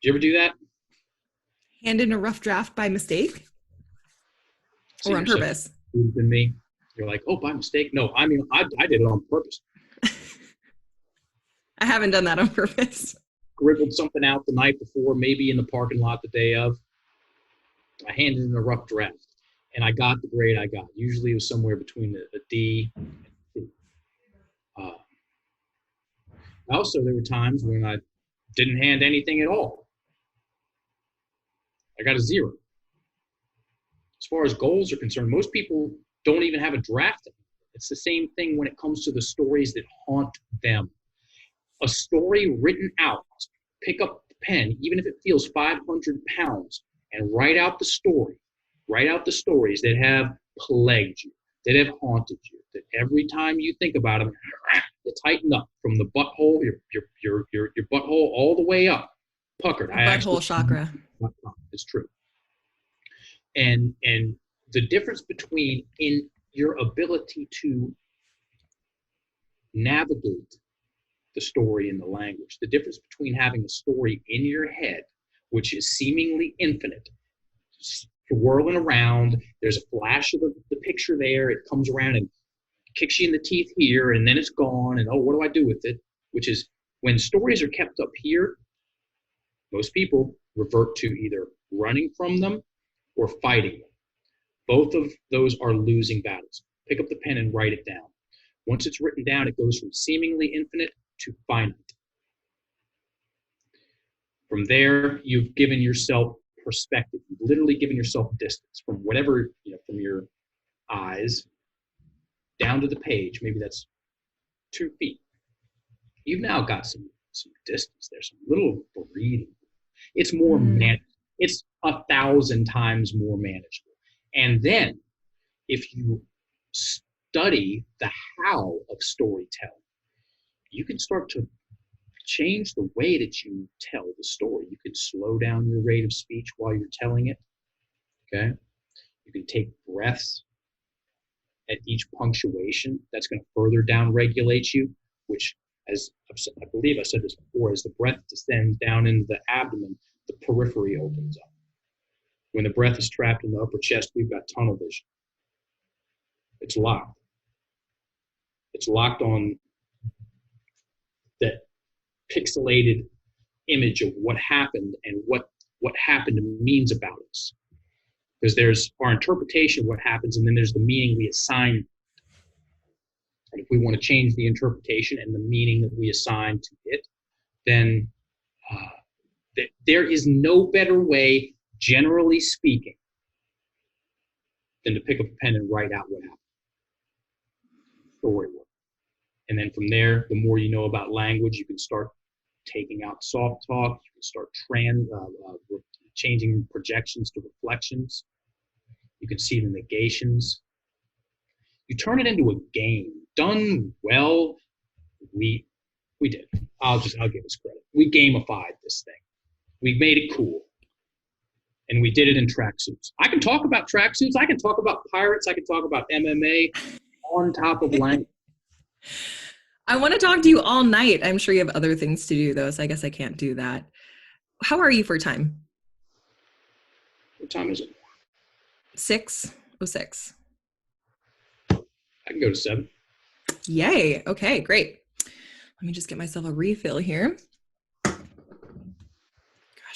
Did you ever do that? Hand in a rough draft by mistake? Or on purpose? Than me. You're like, oh, by mistake? No, I mean, I did it on purpose. I haven't done that on purpose. Scribbled something out the night before, maybe in the parking lot the day of. I handed in a rough draft, and I got the grade I got. Usually it was somewhere between a D and a C. Also, there were times when I didn't hand anything at all. I got a 0. As far as goals are concerned, most people don't even have a draft. It's the same thing when it comes to the stories that haunt them. A story written out, pick up the pen, even if it feels 500 pounds, and write out the story. Write out the stories that have plagued you, that have haunted you, that every time you think about them, you tighten up from the butthole, your butthole all the way up, puckered. Butthole chakra. It's true. And the difference between in your ability to navigate the story in the language, the difference between having a story in your head, which is seemingly infinite, whirling around, there's a flash of the picture there, it comes around and kicks you in the teeth here, and then it's gone, and oh, what do I do with it? Which is, when stories are kept up here, most people revert to either running from them or fighting them. Both of those are losing battles. Pick up the pen and write it down. Once it's written down, it goes from seemingly infinite to finite. From there, you've given yourself perspective. You've literally given yourself distance from whatever, from your eyes down to the page. Maybe that's 2 feet. You've now got some distance there, some little breathing. It's more manageable. It's 1,000 times more manageable. And then if you study the how of storytelling, you can start to change the way that you tell the story. You can slow down your rate of speech while you're telling it. Okay. You can take breaths at each punctuation. That's going to further down regulate you, which, as I believe I said this before, as the breath descends down into the abdomen, the periphery opens up. When the breath is trapped in the upper chest, we've got tunnel vision. It's locked. It's locked on that pixelated image of what happened and what happened means about us. Because there's our interpretation of what happens, and then there's the meaning we assign. And if we want to change the interpretation and the meaning that we assign to it, then there is no better way, generally speaking, than to pick up a pen and write out what happened. Story work. And then from there, the more you know about language, you can start taking out soft talk. You can start changing projections to reflections. You can see the negations. You turn it into a game. Done well, we did. I'll give us credit. We gamified this thing. We made it cool. And we did it in tracksuits. I can talk about tracksuits. I can talk about pirates. I can talk about MMA on top of language. I want to talk to you all night. I'm sure you have other things to do, though, so I guess I can't do that. How are you for time? What time is it? 6:06. I can go to 7. Yay. Okay, great. Let me just get myself a refill here. Gosh,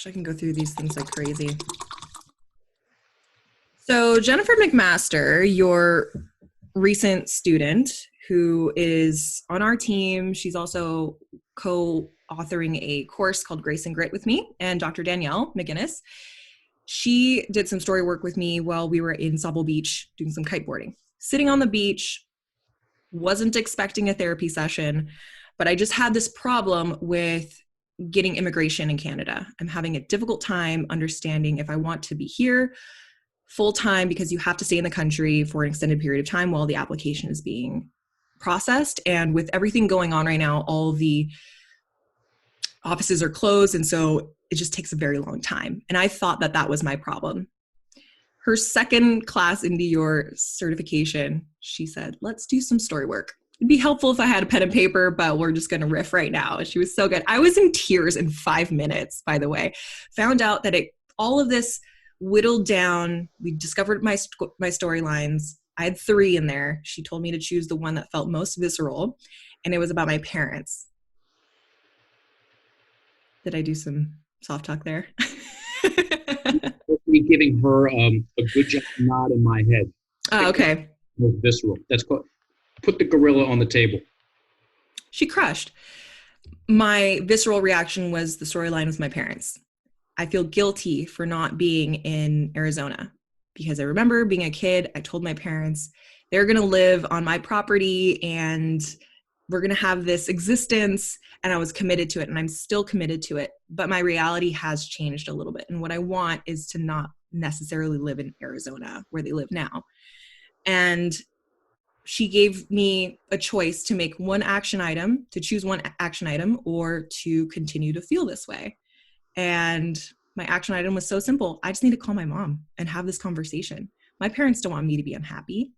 I can go through these things like crazy. So Jennifer McMaster, your recent student who is on our team, she's also co-authoring a course called Grace and Grit with me, and Dr. Danielle McGinnis. She did some story work with me while we were in Sauble Beach doing some kiteboarding. Sitting on the beach, wasn't expecting a therapy session, but I just had this problem with getting immigration in Canada. I'm having a difficult time understanding if I want to be here full time, because you have to stay in the country for an extended period of time while the application is being processed. And with everything going on right now, all the offices are closed. And so it just takes a very long time. And I thought that that was my problem. Her second class into your certification, she said, let's do some story work. It'd be helpful if I had a pen and paper, but we're just going to riff right now. She was so good. I was in tears in 5 minutes, by the way. Found out that all of this whittled down. We discovered my storylines. I had 3 in there. She told me to choose the one that felt most visceral, and it was about my parents. Did I do some soft talk there? Me giving her a good job nod in my head. Oh, okay. Visceral. That's called put the gorilla on the table. She crushed. My visceral reaction was the storyline with my parents. I feel guilty for not being in Arizona because I remember being a kid, I told my parents they're going to live on my property and we're going to have this existence, and I was committed to it, and I'm still committed to it, but my reality has changed a little bit, and what I want is to not necessarily live in Arizona where they live now. And she gave me a choice to make one action item, to choose one action item, or to continue to feel this way. And my action item was so simple. I just need to call my mom and have this conversation. My parents don't want me to be unhappy.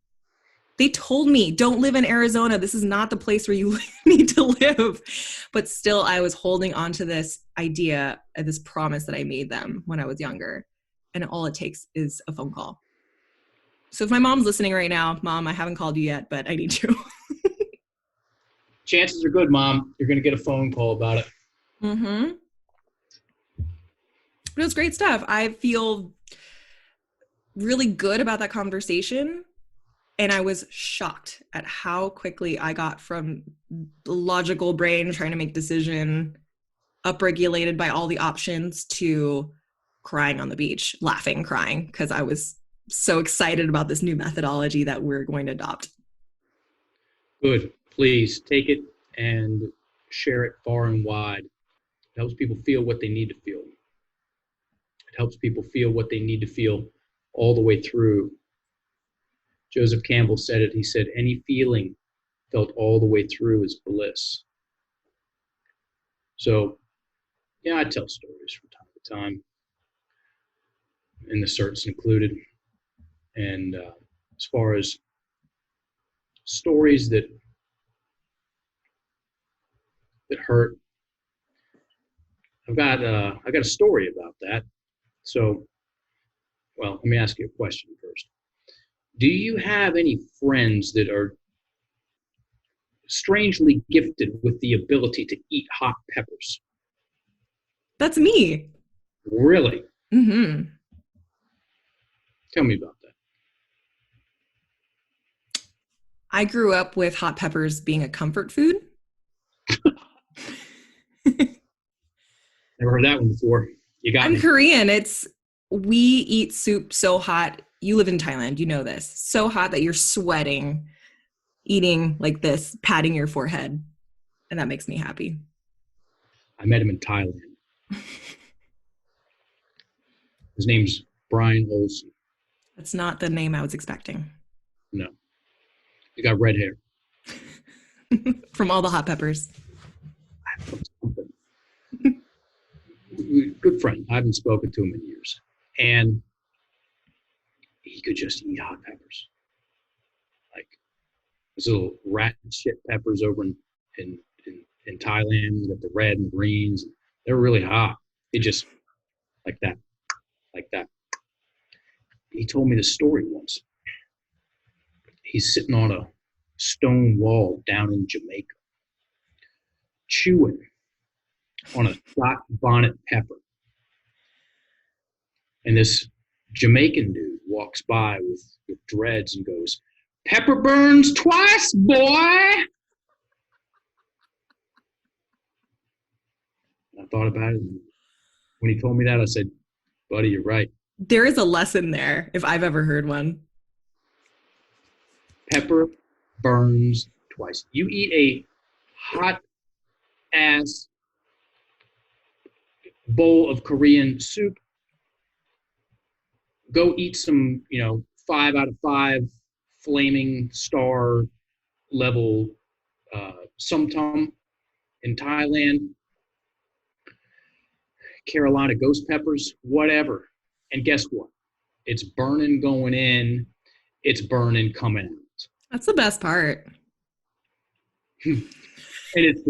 They told me, don't live in Arizona. This is not the place where you need to live. But still, I was holding on to this idea, this promise that I made them when I was younger. And all it takes is a phone call. So if my mom's listening right now, Mom, I haven't called you yet, but I need you. Chances are good, Mom, you're going to get a phone call about it. Mm-hmm. But it was great stuff. I feel really good about that conversation. And I was shocked at how quickly I got from the logical brain trying to make decision, upregulated by all the options, to crying on the beach, laughing, crying, because I was so excited about this new methodology that we're going to adopt. Good. Please take it and share it far and wide. It helps people feel what they need to feel. It helps people feel what they need to feel all the way through Joseph Campbell said it. He said, any feeling felt all the way through is bliss. So, yeah, I tell stories from time to time, and the certs included. And as far as stories that hurt, I got a story about that. So, well, let me ask you a question first. Do you have any friends that are strangely gifted with the ability to eat hot peppers? That's me. Really? Mm-hmm. Tell me about that. I grew up with hot peppers being a comfort food. Never heard that one before. You got I'm me. Korean. We eat soup so hot. You live in Thailand, you know this. So hot that you're sweating, eating like this, patting your forehead. And that makes me happy. I met him in Thailand. His name's Brian Olson. That's not the name I was expecting. No. He got red hair. From all the hot peppers. Good friend. I haven't spoken to him in years. And he could just eat hot peppers. Like those little rat shit peppers over in Thailand. You got the red and greens. They're really hot. It just like that. Like that. He told me this story once. He's sitting on a stone wall down in Jamaica, chewing on a Scotch bonnet pepper. And this Jamaican dude walks by with dreads and goes, "Pepper burns twice, boy." I thought about it. And when he told me that, I said, "Buddy, you're right. There is a lesson there, if I've ever heard one. Pepper burns twice." You eat a hot ass bowl of Korean soup, go eat some, 5 out of 5 flaming star level sumtum in Thailand, Carolina ghost peppers, whatever. And guess what? It's burning going in, it's burning coming out. That's the best part. And it's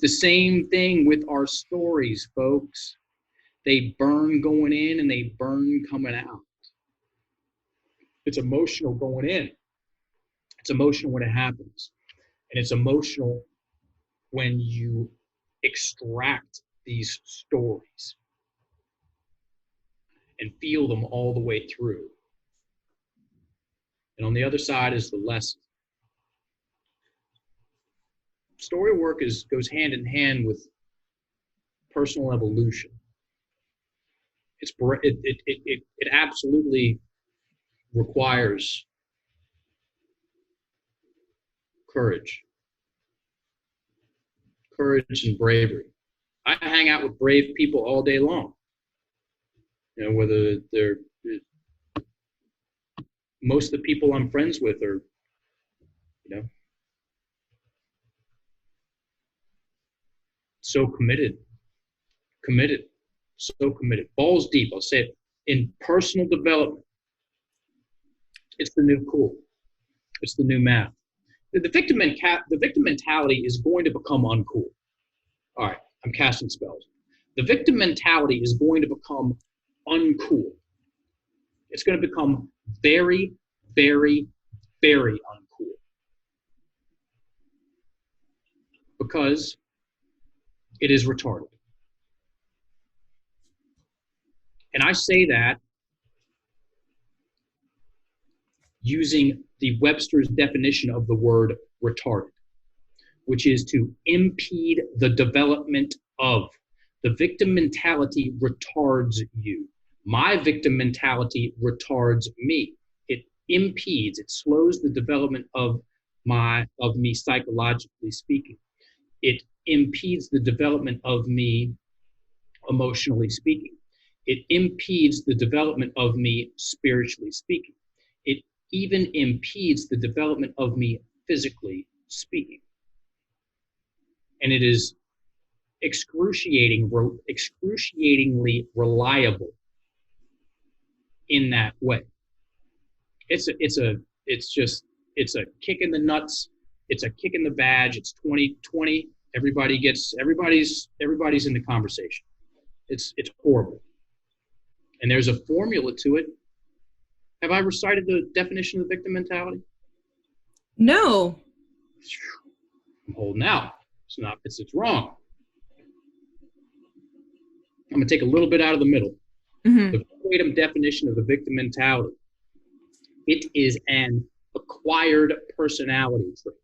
the same thing with our stories, folks. They burn going in and they burn coming out. It's emotional going in. It's emotional when it happens. And it's emotional when you extract these stories and feel them all the way through. And on the other side is the lesson. Story work goes hand in hand with personal evolution. It absolutely requires courage and bravery. I hang out with brave people all day long. Whether they're most of the people I'm friends with are, so committed, so committed. Balls deep. I'll say it. In personal development, it's the new cool. It's the new math. The victim mentality is going to become uncool. All right, I'm casting spells. The victim mentality is going to become uncool. It's going to become very, very, very uncool. Because it is retarded. And I say that using the Webster's definition of the word retarded, which is to impede the development of. The victim mentality retards you. My victim mentality retards me. It impedes, it slows the development of me psychologically speaking. It impedes the development of me emotionally speaking. It impedes the development of me spiritually speaking. It even impedes the development of me physically speaking. And it is excruciatingly reliable in that way. It's a kick in the nuts. It's a kick in the badge. It's 2020. Everybody's in the conversation. It's horrible. And there's a formula to it. Have I recited the definition of the victim mentality? No. I'm holding out. It's wrong. I'm going to take a little bit out of the middle. Mm-hmm. The verbatim definition of the victim mentality. It is an acquired personality trait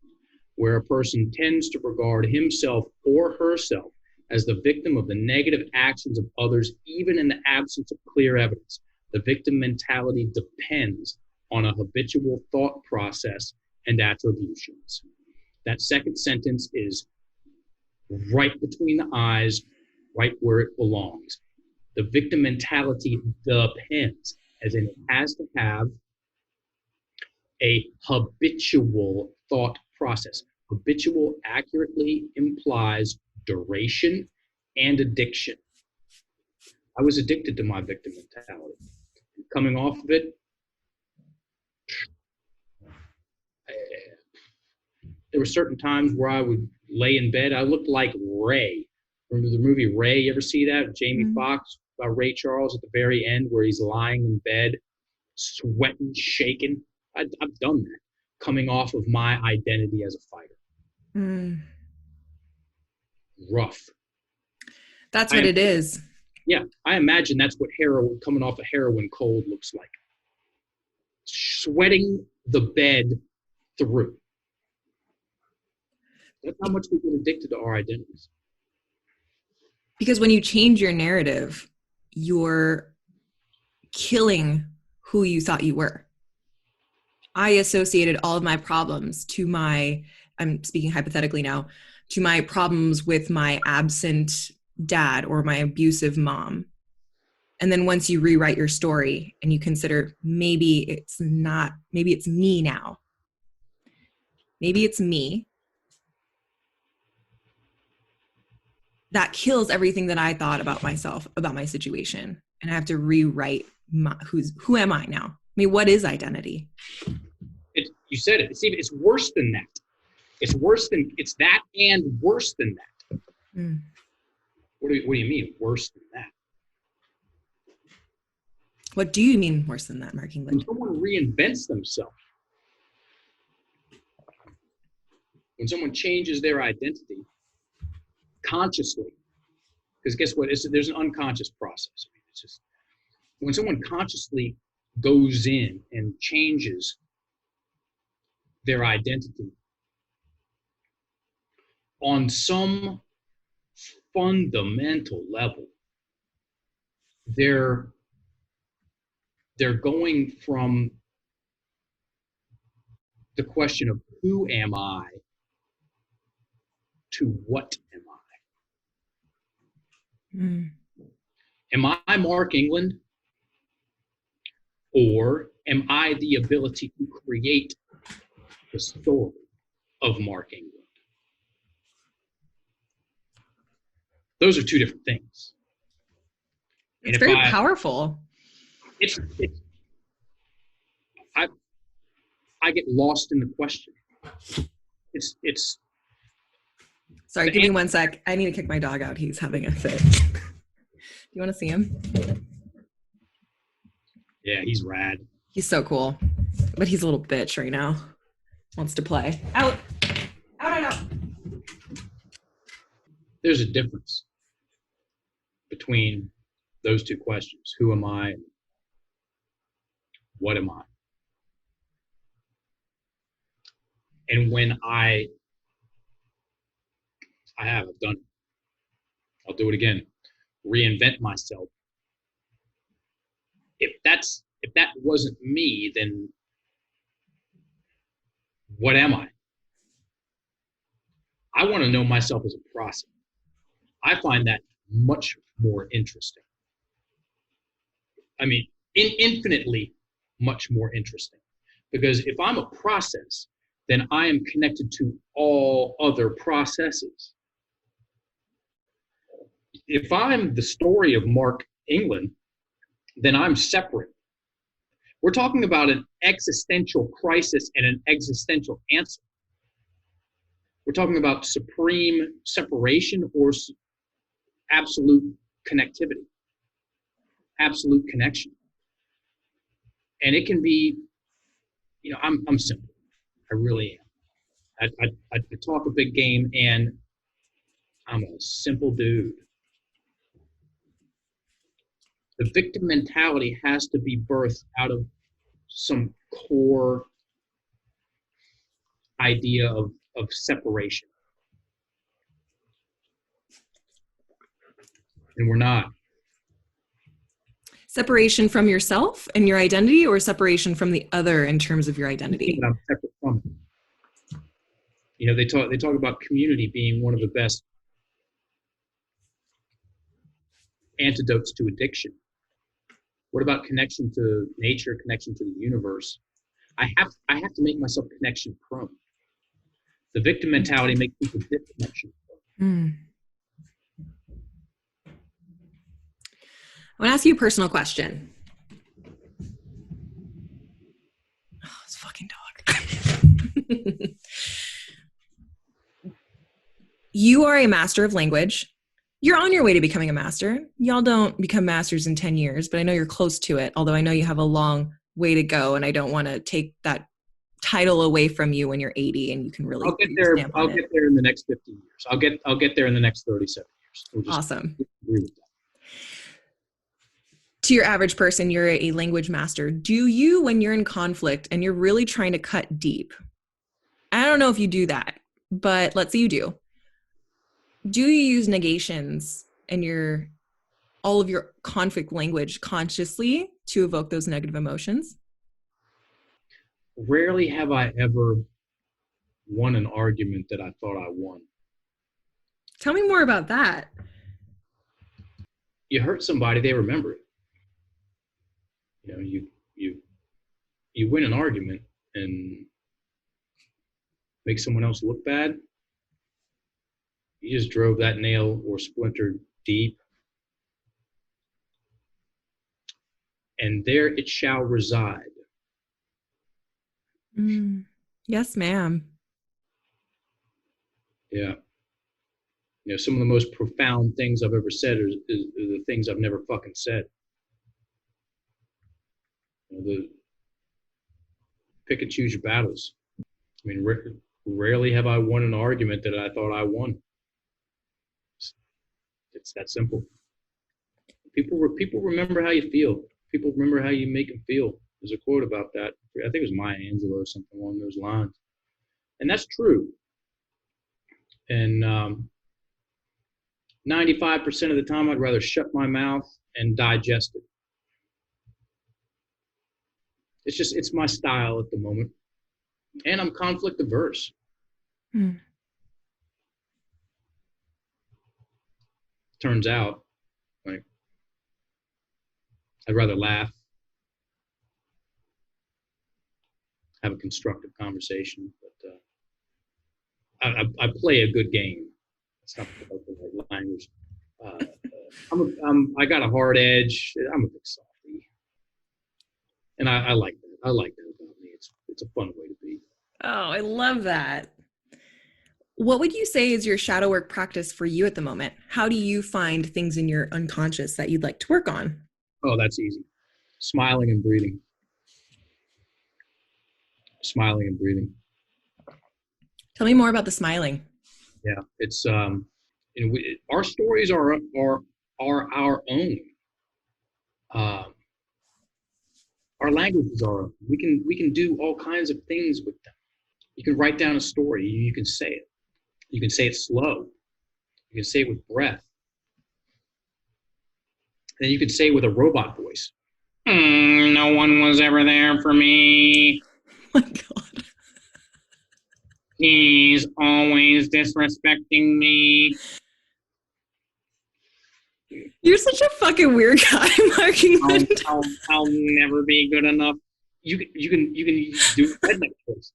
where a person tends to regard himself or herself as the victim of the negative actions of others, even in the absence of clear evidence. The victim mentality depends on a habitual thought process and attributions. That second sentence is right between the eyes, right where it belongs. The victim mentality depends, as in it has to have a habitual thought process. Habitual accurately implies duration and addiction. I was addicted to my victim mentality. Coming off of it, there were certain times where I would lay in bed. I looked like Ray. Remember the movie Ray? You ever see that? Jamie Foxx, about Ray Charles at the very end where he's lying in bed, sweating, shaking. I've done that, coming off of my identity as a fighter. Rough. That's what it is. Yeah, I imagine that's what coming off a heroin cold looks like. Sweating the bed through. That's how much we get addicted to our identities. Because when you change your narrative, you're killing who you thought you were. I associated all of my problems to I'm speaking hypothetically now, to my problems with my absent dad or my abusive mom. And then once you rewrite your story and you consider maybe it's me now. Maybe it's me. That kills everything that I thought about myself, about my situation. And I have to rewrite who am I now? I mean, what is identity? You said it. It's worse than that. It's that and worse than that. Mm. What do you mean worse than that? What do you mean worse than that, Mark England? When someone reinvents themselves, when someone changes their identity consciously, because guess what? There's an unconscious process. It's just when someone consciously goes in and changes their identity on some fundamental level, they're going from the question of who am I to what am I? Mm. Am I Mark England? Or am I the ability to create the story of Mark England? Those are two different things. It's very powerful. I get lost in the question. It's. Sorry, give me 1 sec. I need to kick my dog out. He's having a fit. Do you want to see him? Yeah, he's rad. He's so cool. But he's a little bitch right now. Wants to play. Out. Out. There's a difference between those two questions. Who am I and what am I? And when I've done it. I'll do it again. Reinvent myself. If that wasn't me, then what am I? I want to know myself as a process. I find that much more interesting. I mean, infinitely much more interesting. Because if I'm a process, then I am connected to all other processes. If I'm the story of Mark England, then I'm separate. We're talking about an existential crisis and an existential answer. We're talking about supreme separation or absolute connectivity, absolute connection. And it can be, I'm simple. I really am. I talk a big game, and I'm a simple dude. The victim mentality has to be birthed out of some core idea of separation. And we're not. Separation from yourself and your identity, or separation from the other in terms of your identity? I'm separate from it. They talk about community being one of the best antidotes to addiction. What about connection to nature, connection to the universe? I have to make myself connection prone. The victim mentality makes people disconnection prone. I want to ask you a personal question. Oh, this fucking dog. You are a master of language. You're on your way to becoming a master. Y'all don't become masters in 10 years, but I know you're close to it, although I know you have a long way to go, and I don't want to take that title away from you when you're 80 and you can really I'll get there in the next 50 years. I'll get there in the next 37 years. Awesome. Agree with that. To your average person, you're a language master. Do you, when you're in conflict and you're really trying to cut deep, I don't know if you do that, but let's say you do you use negations in all of your conflict language consciously to evoke those negative emotions? Rarely have I ever won an argument that I thought I won. Tell me more about that. You hurt somebody, they remember it. You win an argument and make someone else look bad. You just drove that nail or splinter deep, and there it shall reside. Yes, ma'am. Yeah. Some of the most profound things I've ever said are the things I've never fucking said. Pick and choose your battles. I mean, rarely have I won an argument that I thought I won. It's that simple. People remember how you feel. People remember how you make them feel. There's a quote about that. I think it was Maya Angelou or something along those lines. And that's true. And 95% of the time, I'd rather shut my mouth and digest it. It's my style at the moment. And I'm conflict averse. Turns out, like, I'd rather laugh, have a constructive conversation, but I play a good game. It's not the right language. I got a hard edge. I'm a big softie, and I like that. I like that about me. It's a fun way to be. Oh, I love that. What would you say is your shadow work practice for you at the moment? How do you find things in your unconscious that you'd like to work on? Oh, that's easy. Smiling and breathing. Smiling and breathing. Tell me more about the smiling. Yeah, it's our stories are our own. Our languages are our own. We can do all kinds of things with them. You can write down a story. You can say it. You can say it slow. You can say it with breath. Then you can say it with a robot voice. No one was ever there for me. Oh my God. He's always disrespecting me. You're such a fucking weird guy, Mark England. I'll never be good enough. you can do redneck voice.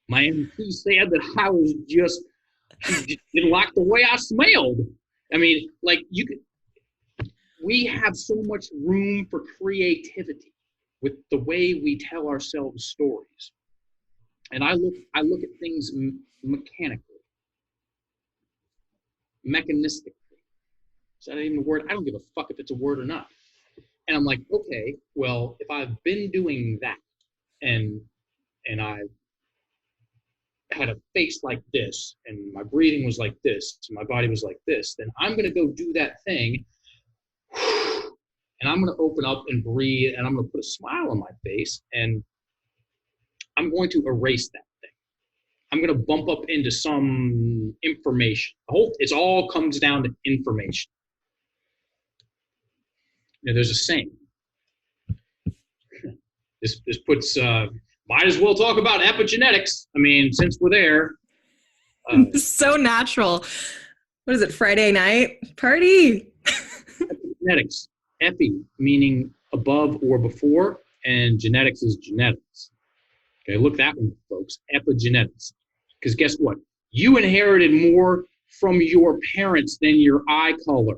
My MP said that I was just, she didn't like the way I smelled. I mean, like we have so much room for creativity with the way we tell ourselves stories. And I look at things mechanically, mechanistically. Is that even a word? I don't give a fuck if it's a word or not. And I'm like, okay, well, if I've been doing that and I had a face like this and my breathing was like this and my body was like this, then I'm going to go do that thing and I'm going to open up and breathe and I'm going to put a smile on my face and I'm going to erase that thing. I'm going to bump up into some information. It all comes down to information. You know, there's a saying. This puts, might as well talk about epigenetics. I mean, since we're there. So natural. What is it, Friday night? Party! Epigenetics. Epi, meaning above or before, and genetics is genetics. Okay, look that one up, folks. Epigenetics. Because guess what? You inherited more from your parents than your eye color.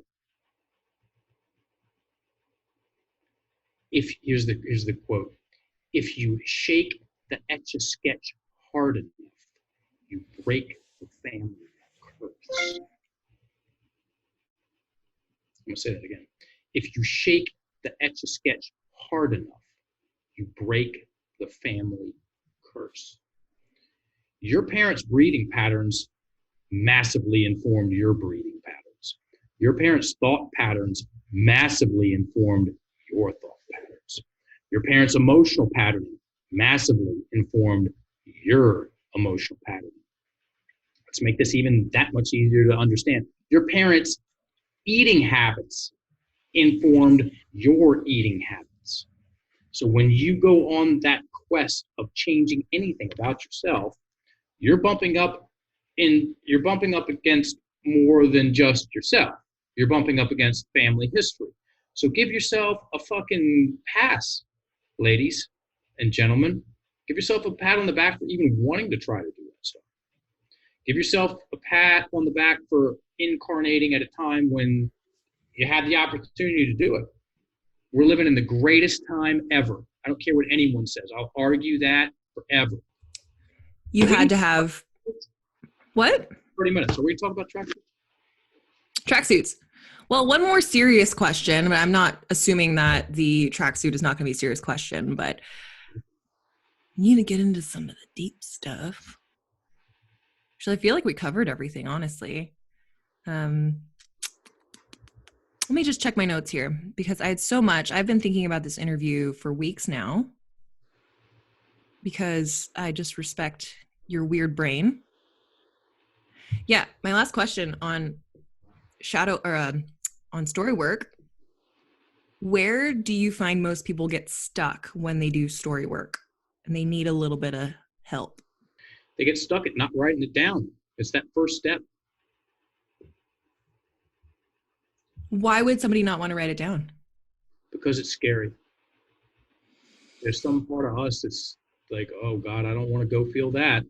Here's the quote. If you shake the Etch-a-Sketch hard enough, you break the family curse. I'm going to say that again. If you shake the Etch-a-Sketch hard enough, you break the family curse. Your parents' breathing patterns massively informed your breathing patterns. Your parents' thought patterns massively informed your thought patterns. Your parents' emotional patterning massively informed your emotional patterning. Let's make this even that much easier to understand. Your parents' eating habits informed your eating habits. So when you go on that quest of changing anything about yourself, you're bumping up against more than just yourself. You're bumping up against family history. So give yourself a fucking pass, ladies and gentlemen. Give yourself a pat on the back for even wanting to try to do that stuff. Give yourself a pat on the back for incarnating at a time when you had the opportunity to do it. We're living in the greatest time ever. I don't care what anyone says. I'll argue that forever. You had to have what? 30 minutes. Are we talking about tracksuits? Tracksuits. Well, one more serious question, but I'm not assuming that the tracksuit is not going to be a serious question, but you need to get into some of the deep stuff. Actually, I feel like we covered everything, honestly. Let me just check my notes here because I had so much. I've been thinking about this interview for weeks now because I just respect your weird brain. Yeah, my last question on on story work. Where do you find most people get stuck when they do story work and they need a little bit of help? They get stuck at not writing it down. It's that first step. Why would somebody not want to write it down? Because it's scary. There's some part of us that's like, oh God, I don't want to go feel that.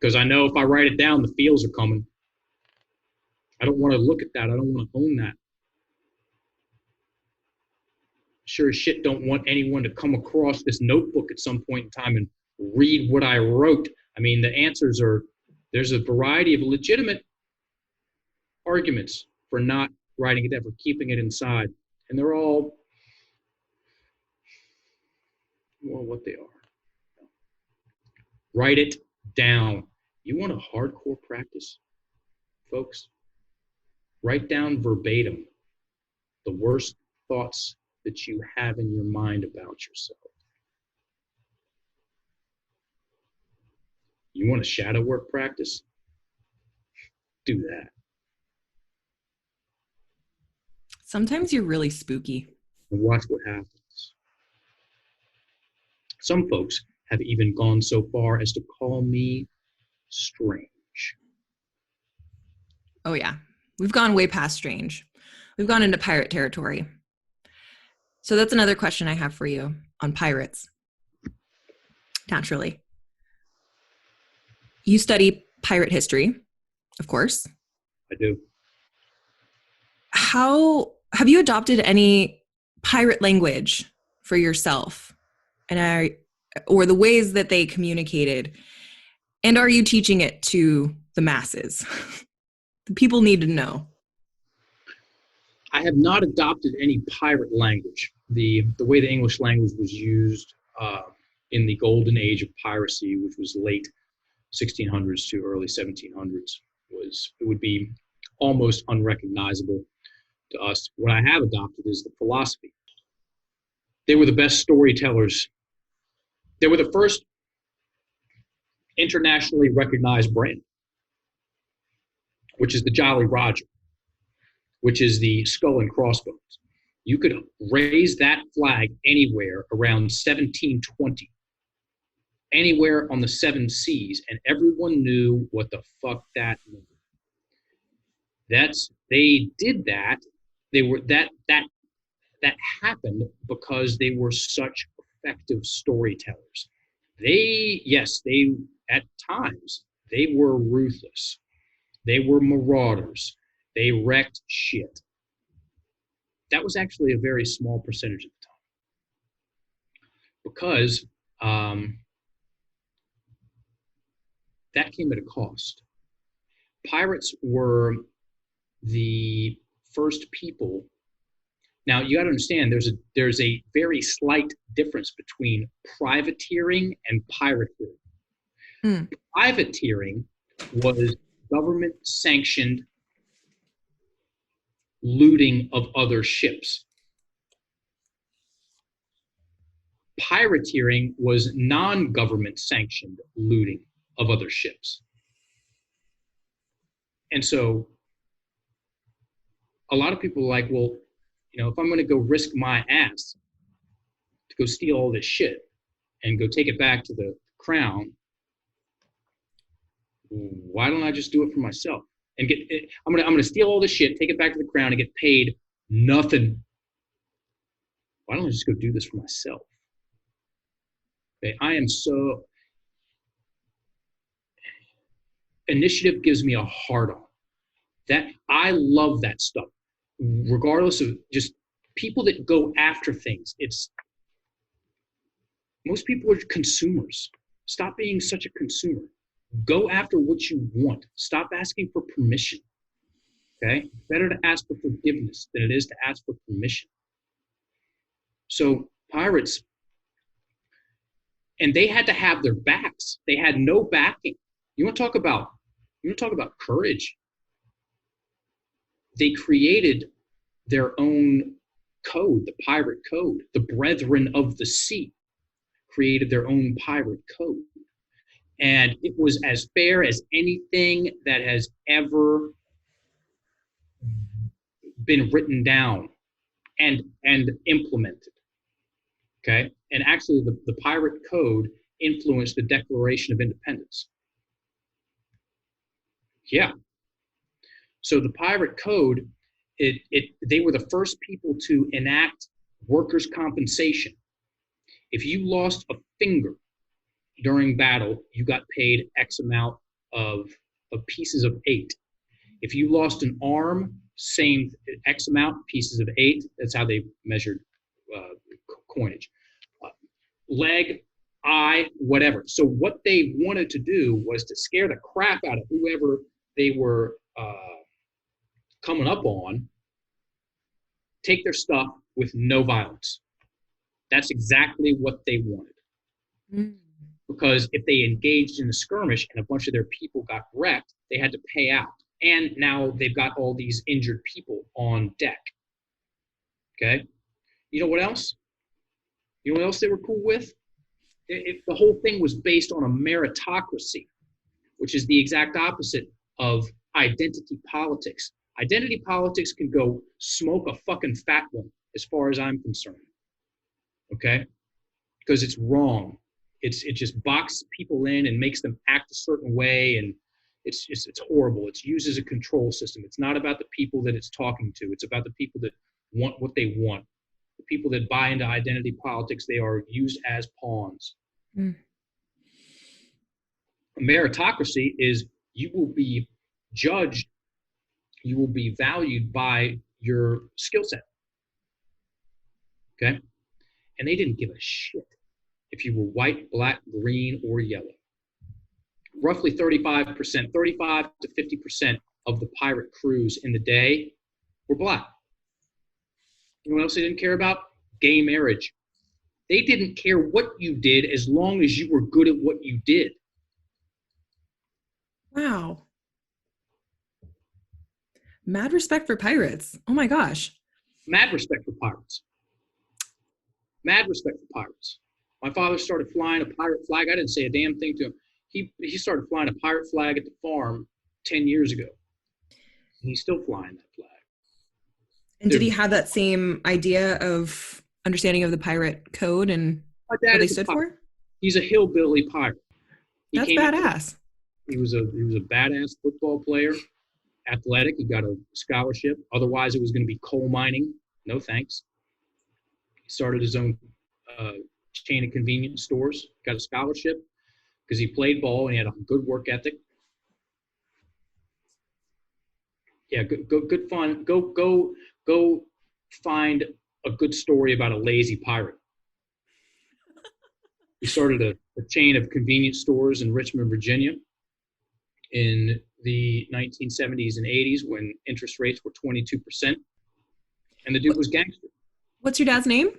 Because I know if I write it down, the feels are coming. I don't want to look at that. I don't want to own that. Sure as shit don't want anyone to come across this notebook at some point in time and read what I wrote. I mean, the answers are, there's a variety of legitimate arguments for not writing it down, for keeping it inside. And they're all, well, what they are. Write it down. You want a hardcore practice, folks? Write down verbatim the worst thoughts that you have in your mind about yourself. You want a shadow work practice? Do that. Sometimes you're really spooky. And watch what happens. Some folks have even gone so far as to call me strange. Oh yeah, we've gone way past strange. We've gone into pirate territory. So that's another question I have for you on pirates. naturally. You study pirate history, of course. I do. How have you adopted any pirate language for yourself? Or the ways that they communicated? And are you teaching it to the masses? The people need to know. I have not adopted any pirate language. The way the English language was used in the golden age of piracy, which was late 1600s to early 1700s, it would be almost unrecognizable to us. What I have adopted is the philosophy. They were the best storytellers. They were the first internationally recognized brand, which is the Jolly Roger, which is the skull and crossbones. You could raise that flag anywhere around 1720, anywhere on the seven seas, and everyone knew what the fuck that meant. They did that. They were that happened because they were such effective storytellers. They at times they were ruthless. They were marauders. They wrecked shit. That was actually a very small percentage at the time because that came at a cost. Pirates were the first people. Now you got to understand there's a very slight difference between privateering and pirateering. Privateering was government sanctioned looting of other ships. Pirateering was non-government sanctioned looting of other ships. And so a lot of people are like, well, if I'm going to go risk my ass to go steal all this shit and go take it back to the crown, why don't I just do it for myself and I'm going to steal all this shit, take it back to the crown and get paid nothing. Why don't I just go do this for myself? Okay, initiative gives me a hard on. That I love that stuff. Regardless of just people that go after things. Most people are consumers. Stop being such a consumer. Go after what you want. Stop asking for permission. Okay? Better to ask for forgiveness than it is to ask for permission. So pirates, and they had to have their backs. They had no backing. You want to talk about courage? They created their own code, the pirate code. The Brethren of the Sea created their own pirate code. And it was as fair as anything that has ever been written down and implemented. Okay? And actually the pirate code influenced the Declaration of Independence. Yeah. So the pirate code, they were the first people to enact workers' compensation. If you lost a finger during battle, you got paid X amount of pieces of 8. If you lost an arm, same X amount, pieces of 8. That's how they measured coinage. Leg, eye, whatever. So what they wanted to do was to scare the crap out of whoever they were coming up on, take their stuff with no violence. That's exactly what they wanted. Because if they engaged in a skirmish and a bunch of their people got wrecked, they had to pay out. And now they've got all these injured people on deck. Okay? You know what else? You know what else they were cool with? The whole thing was based on a meritocracy, which is the exact opposite of identity politics. Identity politics can go smoke a fucking fat one, as far as I'm concerned. Okay? Because it's wrong. It just boxes people in and makes them act a certain way, and it's horrible. It's used as a control system. It's not about the people that it's talking to. It's about the people that want what they want. The people that buy into identity politics, they are used as pawns. A meritocracy is you will be judged, you will be valued by your skill set. Okay? And they didn't give a shit if you were white, black, green, or yellow. Roughly 35%, 35 to 50% of the pirate crews in the day were black. You know what else they didn't care about? Gay marriage. They didn't care what you did as long as you were good at what you did. Wow. Mad respect for pirates. Oh my gosh. Mad respect for pirates. Mad respect for pirates. My father started flying a pirate flag. I didn't say a damn thing to him. He started flying a pirate flag at the farm 10 years ago. And he's still flying that flag. And did he have that same idea of understanding of the pirate code and what they stood for? He's a hillbilly pirate. That's badass. He was a badass football player, athletic. He got a scholarship. Otherwise, it was going to be coal mining. No thanks. He started his own chain of convenience stores. Got a scholarship because he played ball and he had a good work ethic. Yeah, good fun. Go find a good story about a lazy pirate. He started a chain of convenience stores in Richmond, Virginia in the 1970s and 80s when interest rates were 22%. And the dude was gangster. What's your dad's name?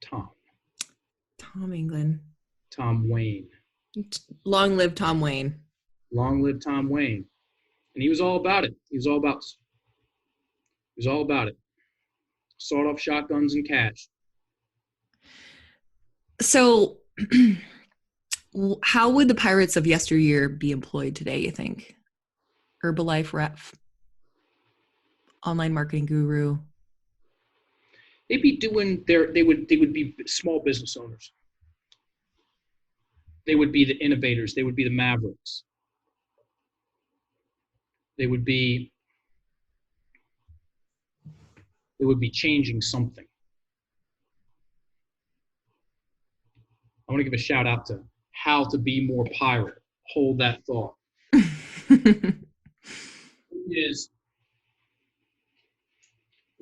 Tom. Tom England. Tom Wayne. Long live Tom Wayne. Long live Tom Wayne. And he was all about it. He was all about it. Sawed-off shotguns and cash. So how would the pirates of yesteryear be employed today, you think? Herbalife rep, online marketing guru. They'd be doing they would be small business owners. They would be the innovators. They would be the mavericks. They would be changing something. I want to give a shout out to How to Be More Pirate. Hold that thought. It is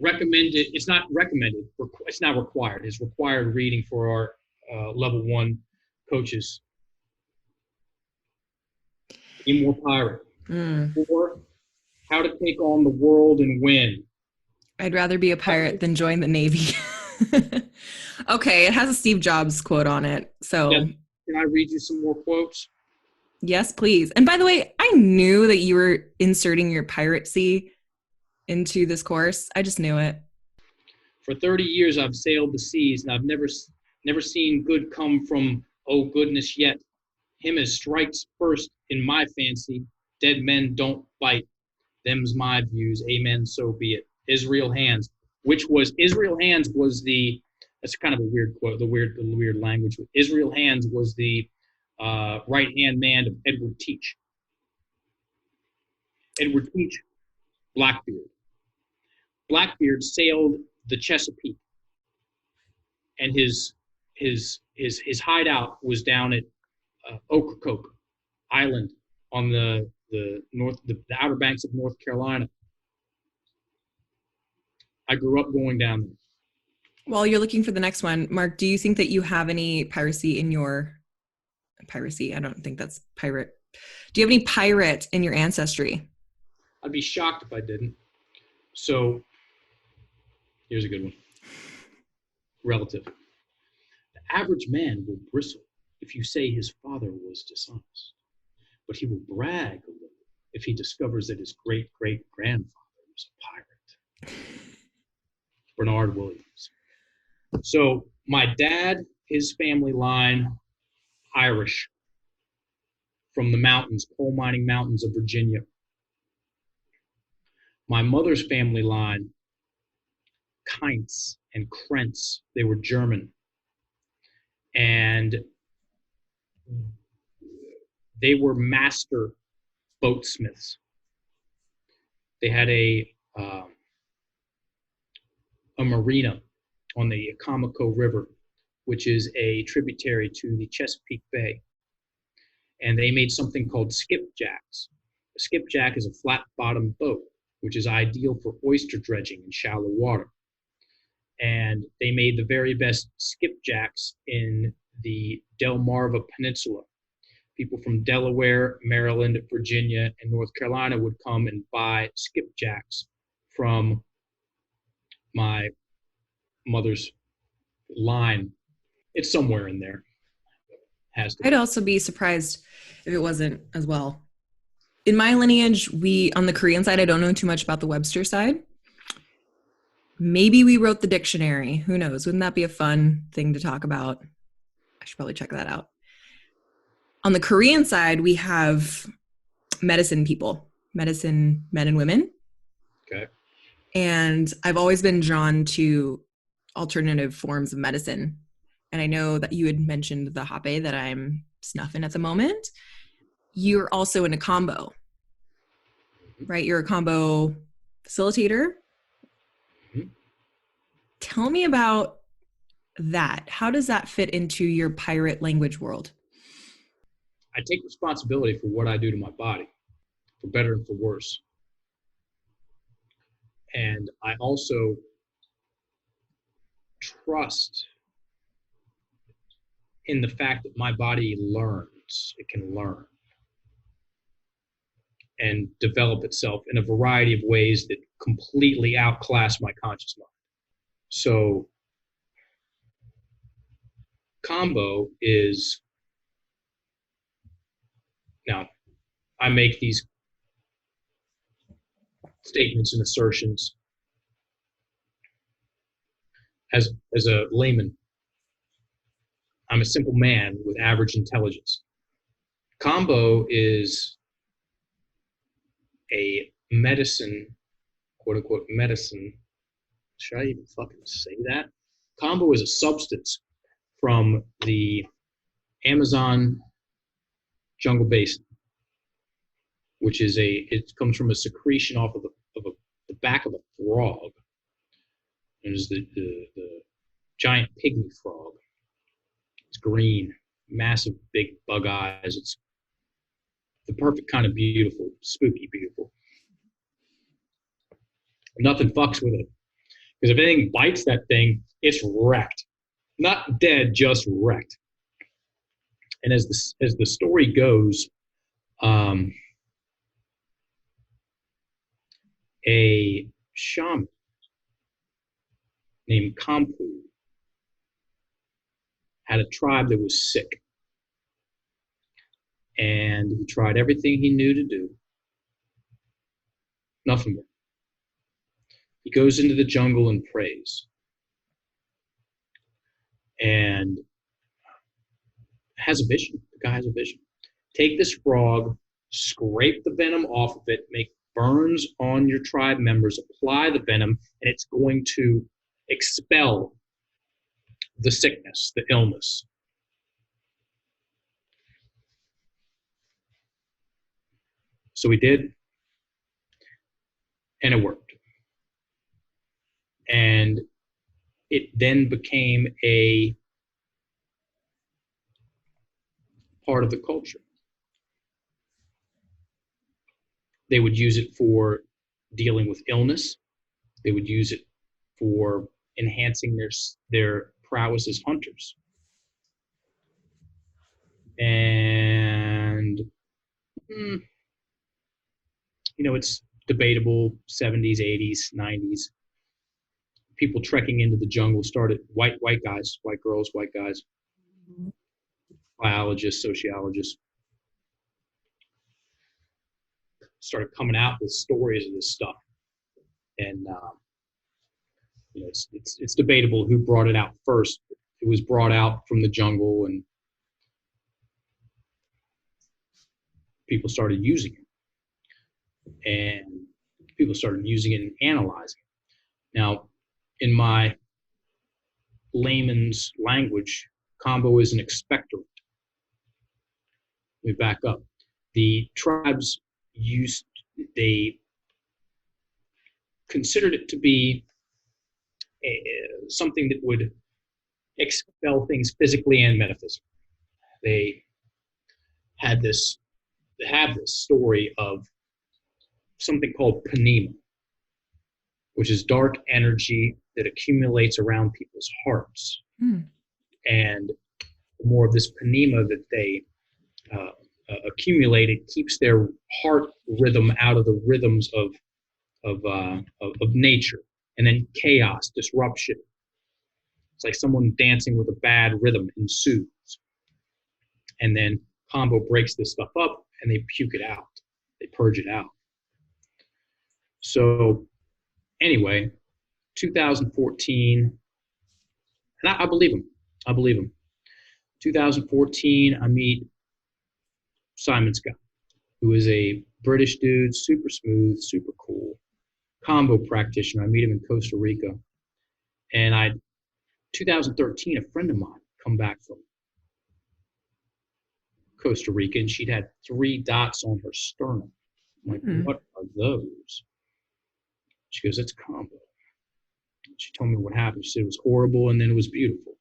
recommended. It's not recommended. It's not required. It's required reading for our level 1 coaches. Be More Pirate. Or How to Take on the World and Win. I'd rather be a pirate than join the Navy. Okay, it has a Steve Jobs quote on it. So yeah. Can I read you some more quotes? Yes, please. And by the way, I knew that you were inserting your piracy into this course. I just knew it. For 30 years, I've sailed the seas, and I've never seen good come from, oh, goodness yet. Him as strikes first in my fancy. Dead men don't bite. Them's my views. Amen, so be it. Israel Hands, that's kind of a weird quote, the weird language. Israel Hands was the right-hand man of Edward Teach. Edward Teach, Blackbeard. Blackbeard sailed the Chesapeake, and his hideout was down at Ocracoke Island on the Outer Banks of North Carolina. I grew up going down there. While you're looking for the next one, Mark, do you think that you have any piracy in your piracy? I don't think that's pirate. Do you have any pirate in your ancestry? I'd be shocked if I didn't. So here's a good one. Relative. The average man will bristle if you say his father was dishonest, but he will brag a little if he discovers that his great-great-grandfather was a pirate. Bernard Williams. So my dad, his family line, Irish, from the mountains, coal mining mountains of Virginia. My mother's family line, Kainz and Krentz, they were German. And they were master boatsmiths. They had a marina on the Accomaco River, which is a tributary to the Chesapeake Bay. and they made something called skipjacks. A skipjack is a flat-bottomed boat, which is ideal for oyster dredging in shallow water. And they made the very best skipjacks in the Delmarva Peninsula. People from Delaware, Maryland, Virginia, and North Carolina would come and buy skipjacks from my mother's line. It's somewhere in there. Has to be. I'd also be surprised if it wasn't as well. In my lineage, on the Korean side, I don't know too much about the Webster side. Maybe we wrote the dictionary. Who knows? Wouldn't that be a fun thing to talk about? I should probably check that out. On the Korean side, we have medicine people, medicine men and women. Okay. And I've always been drawn to alternative forms of medicine. And I know that you had mentioned the hape that I'm snuffing at the moment. You're also in a combo, right? You're a combo facilitator. Mm-hmm. Tell me about that. How does that fit into your pirate language world? I take responsibility for what I do to my body, for better and for worse. And I also trust in the fact that my body learns. It can learn and develop itself in a variety of ways that completely outclass my conscious mind. So combo is, now I make these statements and assertions as a layman. I'm a simple man with average intelligence. Combo is a medicine, quote unquote medicine. Should I even fucking say that? Combo is a substance from the Amazon jungle basin, which is it comes from a secretion off of the back of a frog. There's the giant pygmy frog. It's green, massive, big bug eyes. It's the perfect kind of beautiful, spooky beautiful. Nothing fucks with it. Because if anything bites that thing, it's wrecked. Not dead, just wrecked. And as the story goes, a shaman named Kampu had a tribe that was sick. And he tried everything he knew to do. Nothing worked. He goes into the jungle and prays. And has a vision. The guy has a vision. Take this frog, scrape the venom off of it, make burns on your tribe members, apply the venom, and it's going to expel the sickness, the illness. So we did, and it worked. And it then became a part of the culture. They would use it for dealing with illness. They would use it for enhancing their prowess as hunters. And, it's debatable, 70s, 80s, 90s. People trekking into the jungle started, white guys, white girls, white guys, biologists, sociologists, started coming out with stories of this stuff. And, it's debatable who brought it out first. It was brought out from the jungle and people started using it. And people started using it and analyzing it. Now, in my layman's language, combo is an expectorant. Let me back up. The tribes they considered it to be something that would expel things physically and metaphysically. They had this story of something called panema, which is dark energy that accumulates around people's hearts. And the more of this panema that they accumulate, it keeps their heart rhythm out of the rhythms of nature, and then chaos, disruption. It's like someone dancing with a bad rhythm ensues, and then Combo breaks this stuff up and they puke it out, they purge it out. So anyway, 2014, and I believe him. 2014, I meet Simon Scott, who is a British dude, super smooth, super cool, combo practitioner. I meet him in Costa Rica. And 2013, a friend of mine come back from Costa Rica, and she'd had 3 dots on her sternum. I'm like, what are those? She goes, it's combo. She told me what happened. She said it was horrible, and then it was beautiful.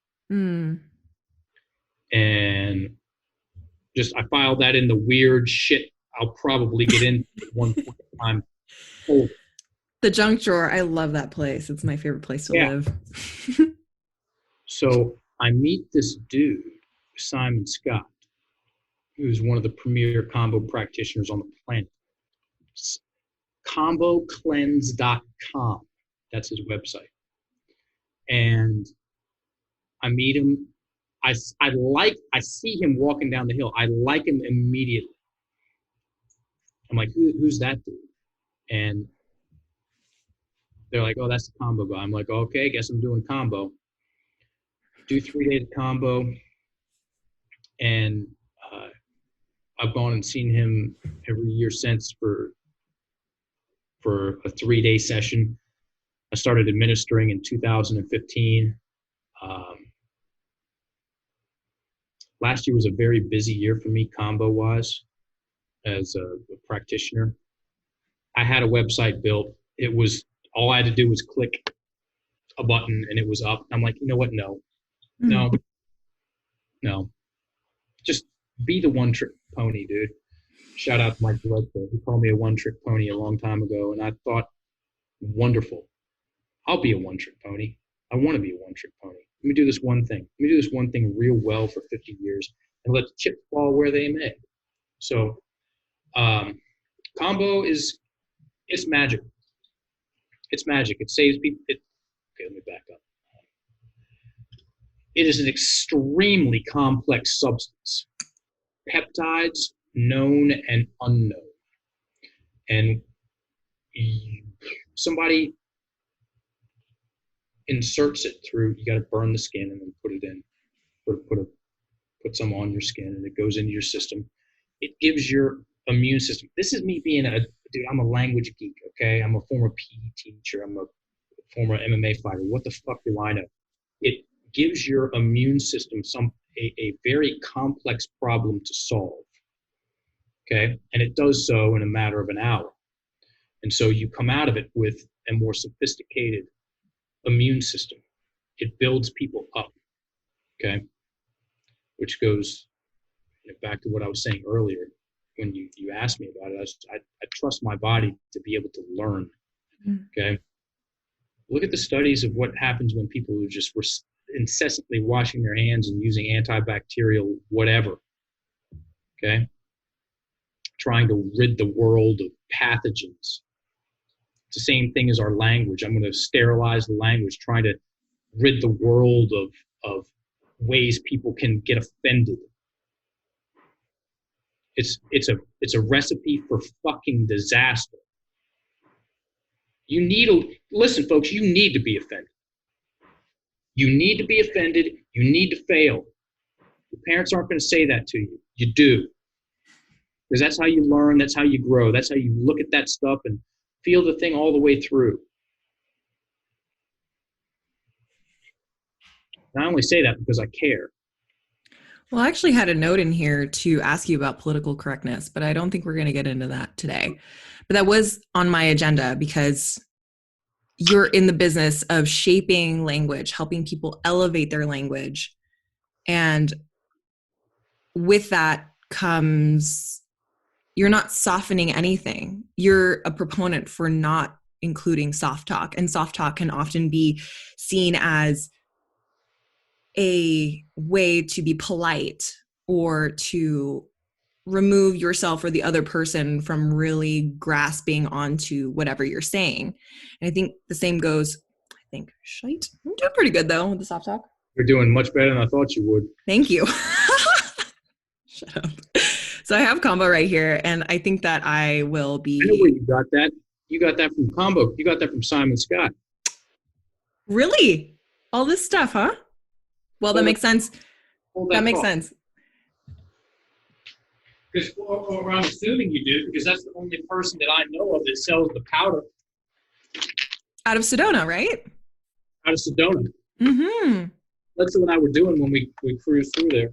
And just, I filed that in the weird shit I'll probably get into at one point in time. The junk drawer. I love that place. It's my favorite place to live. So I meet this dude, Simon Scott, who's one of the premier combo practitioners on the planet. ComboCleanse.com. That's his website. And I meet him. I see him walking down the hill. I like him immediately. I'm like, who's that dude? And they're like, oh, that's the combo guy. I'm like, okay, guess I'm doing combo. Do 3 days of combo. And I've gone and seen him every year since for a 3-day session. I started administering in 2015. Last year was a very busy year for me combo-wise as a practitioner. I had a website built. It was, all I had to do was click a button and it was up. I'm like, you know what? No. Just be the one-trick pony, dude. Shout out to Mike Bloodfield. He called me a one-trick pony a long time ago, and I thought, wonderful. I'll be a one-trick pony. I want to be a one-trick pony. Let me do this one thing. Let me do this one thing real well for 50 years and let the chips fall where they may. So combo it's magic. It's magic. It saves people. Okay, let me back up. It is an extremely complex substance. Peptides, known and unknown. And somebody inserts it through, you got to burn the skin and then put it in, put some on your skin, and it goes into your system. It gives your immune system. This is me being dude, I'm a language geek, okay? I'm a former PE teacher. I'm a former MMA fighter. What the fuck do I know? It gives your immune system a very complex problem to solve, okay? And it does so in a matter of an hour. And so you come out of it with a more sophisticated immune system. It builds people up, okay? Which goes back to what I was saying earlier when you asked me about it. I trust my body to be able to learn, okay? Look at the studies of what happens when people who just were incessantly washing their hands and using antibacterial whatever, okay? Trying to rid the world of pathogens. It's the same thing as our language. I'm going to sterilize the language, trying to rid the world of ways people can get offended. It's a recipe for fucking disaster. Listen, folks, you need to be offended. You need to be offended. You need to fail. Your parents aren't going to say that to you. You do. Because that's how you learn. That's how you grow. That's how you look at that stuff and feel the thing all the way through. And I only say that because I care. Well, I actually had a note in here to ask you about political correctness, but I don't think we're going to get into that today. But that was on my agenda because you're in the business of shaping language, helping people elevate their language. And with that comes, you're not softening anything. You're a proponent for not including soft talk. And soft talk can often be seen as a way to be polite or to remove yourself or the other person from really grasping onto whatever you're saying. And I think the same goes, I'm doing pretty good though with the soft talk. You're doing much better than I thought you would. Thank you. Shut up. So I have Combo right here, and I think that I will be... I know where you got that. You got that from Combo. You got that from Simon Scott. Really? All this stuff, huh? Well, that makes sense. That makes sense. Because, or I'm assuming you do, because that's the only person that I know of that sells the powder. Out of Sedona, right? Out of Sedona. Mm-hmm. That's what I were doing when we cruised through there.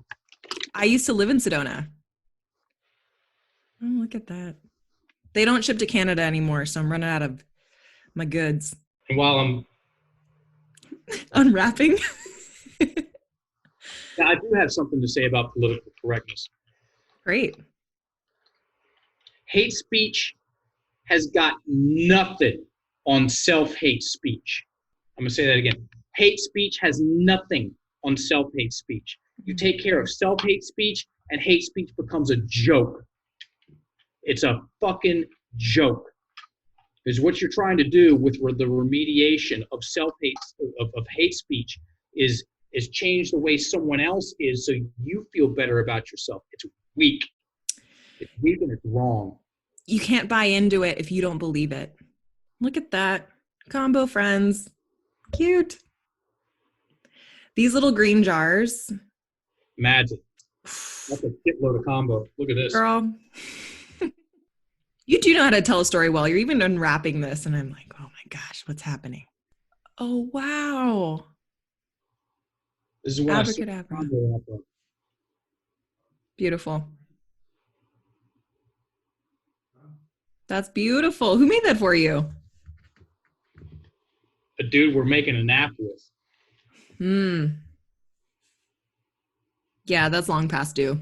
I used to live in Sedona. Oh, look at that. They don't ship to Canada anymore, so I'm running out of my goods. And while I'm unwrapping. Yeah, I do have something to say about political correctness. Great. Hate speech has got nothing on self-hate speech. I'm going to say that again. Hate speech has nothing on self-hate speech. You take care of self-hate speech, and hate speech becomes a joke. It's a fucking joke. Because what you're trying to do with the remediation of self-hate, of hate speech is change the way someone else is so you feel better about yourself. It's weak. It's weak and it's wrong. You can't buy into it if you don't believe it. Look at that. Combo friends. Cute. These little green jars. Magic. That's a shitload of Combo. Look at this. Girl. You do know how to tell a story well. You're even unwrapping this, and I'm like, oh my gosh, what's happening? Oh, wow. This is what Abracadabra. Beautiful. That's beautiful. Who made that for you? A dude we're making a nap with. Yeah, that's long past due.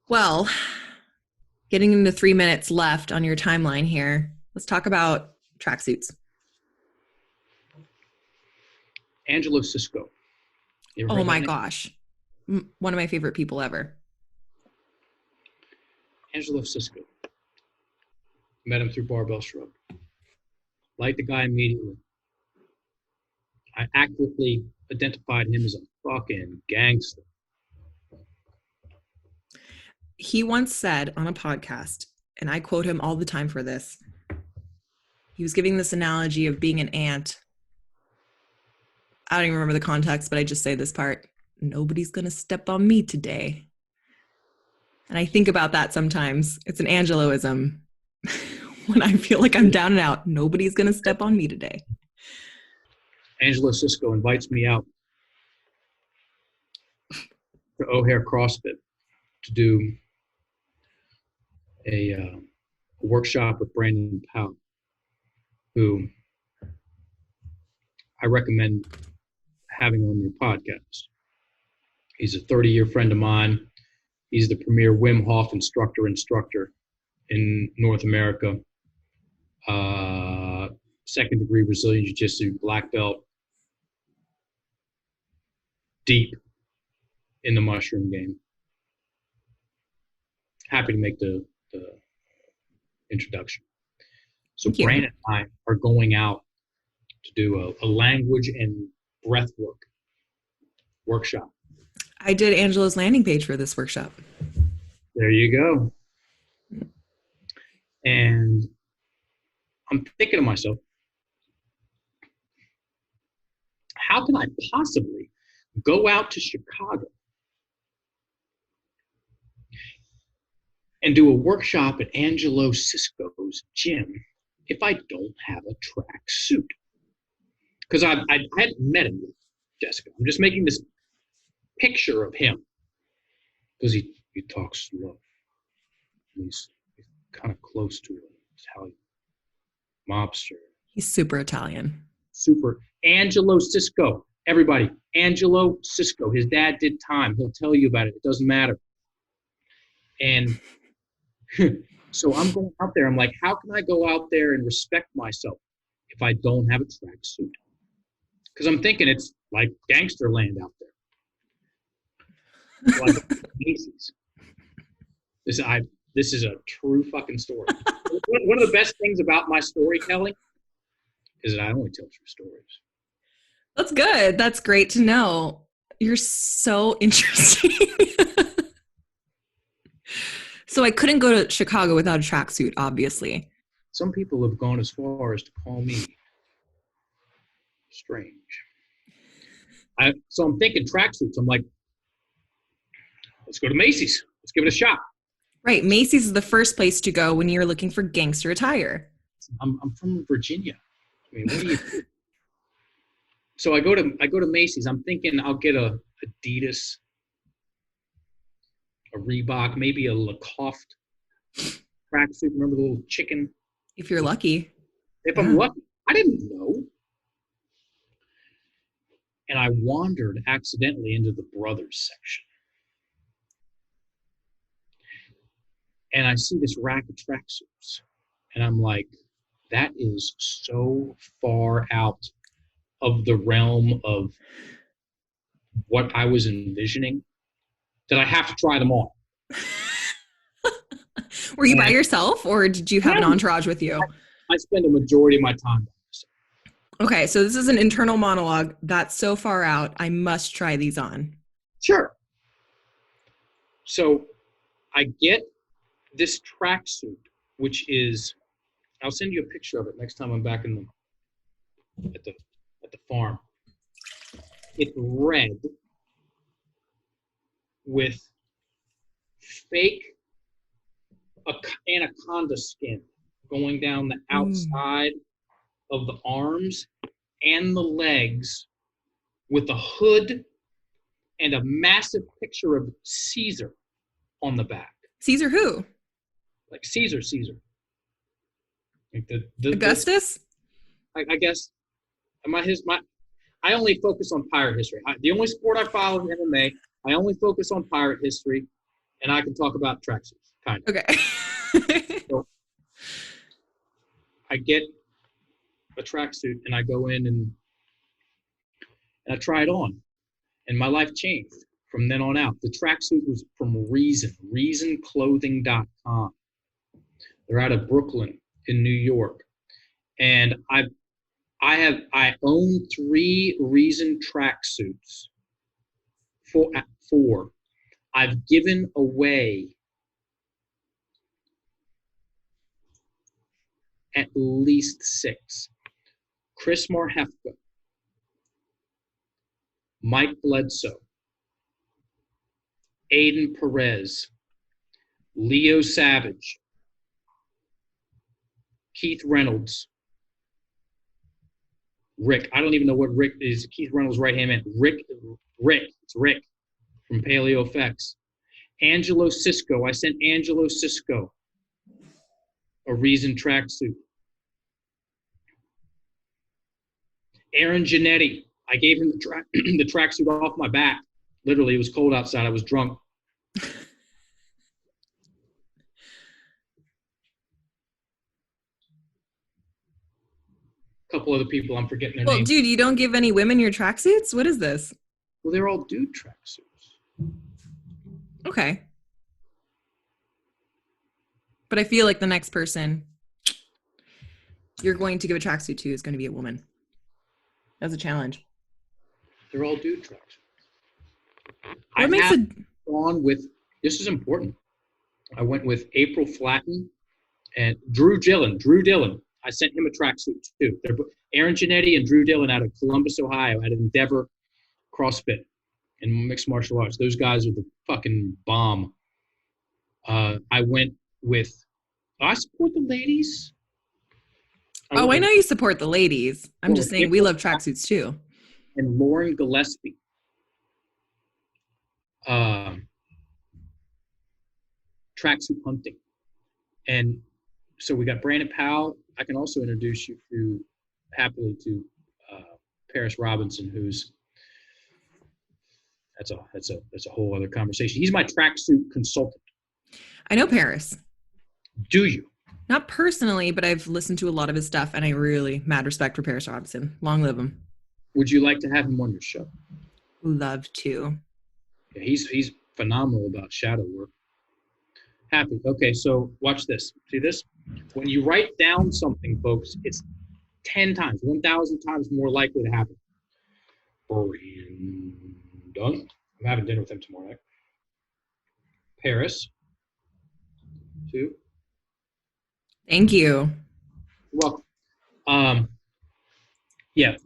Well, getting into 3 minutes left on your timeline here. Let's talk about tracksuits. Angelo Cisco. Oh my gosh. One of my favorite people ever. Angelo Cisco. Met him through Barbell Shrug. Liked the guy immediately. I accurately identified him as a fucking gangster. He once said on a podcast, and I quote him all the time for this, he was giving this analogy of being an ant. I don't even remember the context, but I just say this part. Nobody's going to step on me today. And I think about that sometimes. It's an Angeloism. When I feel like I'm down and out, nobody's going to step on me today. Angelo Cisco invites me out to O'Hare CrossFit to do a workshop with Brandon Powell, who I recommend having on your podcast. He's a 30-year friend of mine. He's the premier Wim Hof instructor in North America. Second-degree Brazilian Jiu-Jitsu, black belt, deep in the mushroom game. Happy to make the introduction. So Brandon and I are going out to do a language and breath work workshop. I did Angelo's landing page for this workshop. There you go. And I'm thinking to myself, how can I possibly go out to Chicago and do a workshop at Angelo Cisco's gym if I don't have a track suit? Because I hadn't met him yet, Jessica. I'm just making this picture of him because he talks slow. He's kind of close to an Italian mobster. He's super Italian. Super Angelo Cisco. Everybody, Angelo Cisco, his dad did time. He'll tell you about it. It doesn't matter. And so I'm going out there. I'm like, how can I go out there and respect myself if I don't have a tracksuit? Because I'm thinking it's like gangster land out there. So I go to Macy's. This is a true fucking story. One of the best things about my storytelling is that I only tell true stories. That's good. That's great to know. You're so interesting. So I couldn't go to Chicago without a tracksuit, obviously. Some people have gone as far as to call me strange. So I'm thinking tracksuits. I'm like, let's go to Macy's. Let's give it a shot. Right. Macy's is the first place to go when you're looking for gangster attire. I'm from Virginia. I mean, what do you do? So I go to Macy's. I'm thinking I'll get a Adidas, a Reebok, maybe a Lacoste tracksuit. Remember the little chicken? If you're lucky. If I'm lucky. I didn't know. And I wandered accidentally into the brothers section. And I see this rack of tracksuits. And I'm like, that is so far out of the realm of what I was envisioning that I have to try them on. Were you by yourself or did you have an entourage with you? I spend a majority of my time by myself. Okay, so this is an internal monologue. That's so far out. I must try these on. Sure. So I get this tracksuit, which is, I'll send you a picture of it next time I'm back at the farm. It's red with fake anaconda skin going down the outside of the arms and the legs, with a hood and a massive picture of Caesar on the back. Caesar who? Like Caesar. Like the Augustus? I guess I only focus on pirate history. The only sport I follow is MMA. I only focus on pirate history, and I can talk about tracksuits, kind of. Okay. So I get a tracksuit, and I go in and I try it on, and my life changed from then on out. The tracksuit was from Reason, reasonclothing.com. They're out of Brooklyn in New York, and I own 3 Reason tracksuits. 4. I've given away at least 6. Chris Marhefka, Mike Bledsoe, Aiden Perez, Leo Savage, Keith Reynolds, Rick. I don't even know what Rick is. Keith Reynolds' right-hand man. Rick. It's Rick from Paleo Effects. Angelo Cisco. I sent Angelo Cisco a Reason tracksuit. Aaron Giannetti. I gave him the tracksuit off my back. Literally, it was cold outside. I was drunk. A couple other people, I'm forgetting their names. Well, dude, you don't give any women your tracksuits? What is this? Well, they're all dude tracksuits. Okay. But I feel like the next person you're going to give a tracksuit to is going to be a woman. That's a challenge. They're all dude tracksuits. What makes it gone with, this is important. I went with April Flatten and Drew Dillon. I sent him a tracksuit too. They're Aaron Giannetti and Drew Dillon out of Columbus, Ohio, at Endeavor CrossFit and mixed martial arts. Those guys are the fucking bomb. I went with, I support the ladies. I know you support the ladies. I'm just saying we love tracksuits too. And Lauren Gillespie. Tracksuit hunting. And so we got Brandon Powell. I can also introduce you happily to Paris Robinson, who's that's a whole other conversation. He's my tracksuit consultant. I know Paris. Do you? Not personally, but I've listened to a lot of his stuff, and I really mad respect for Paris Robinson. Long live him. Would you like to have him on your show? Love to. Yeah, he's phenomenal about shadow work. Happy. Okay, so watch this. See this? When you write down something, folks, it's 10 times, 1,000 times more likely to happen. Done. I'm having dinner with him tomorrow night. Paris. 2. Thank you. Well, yeah.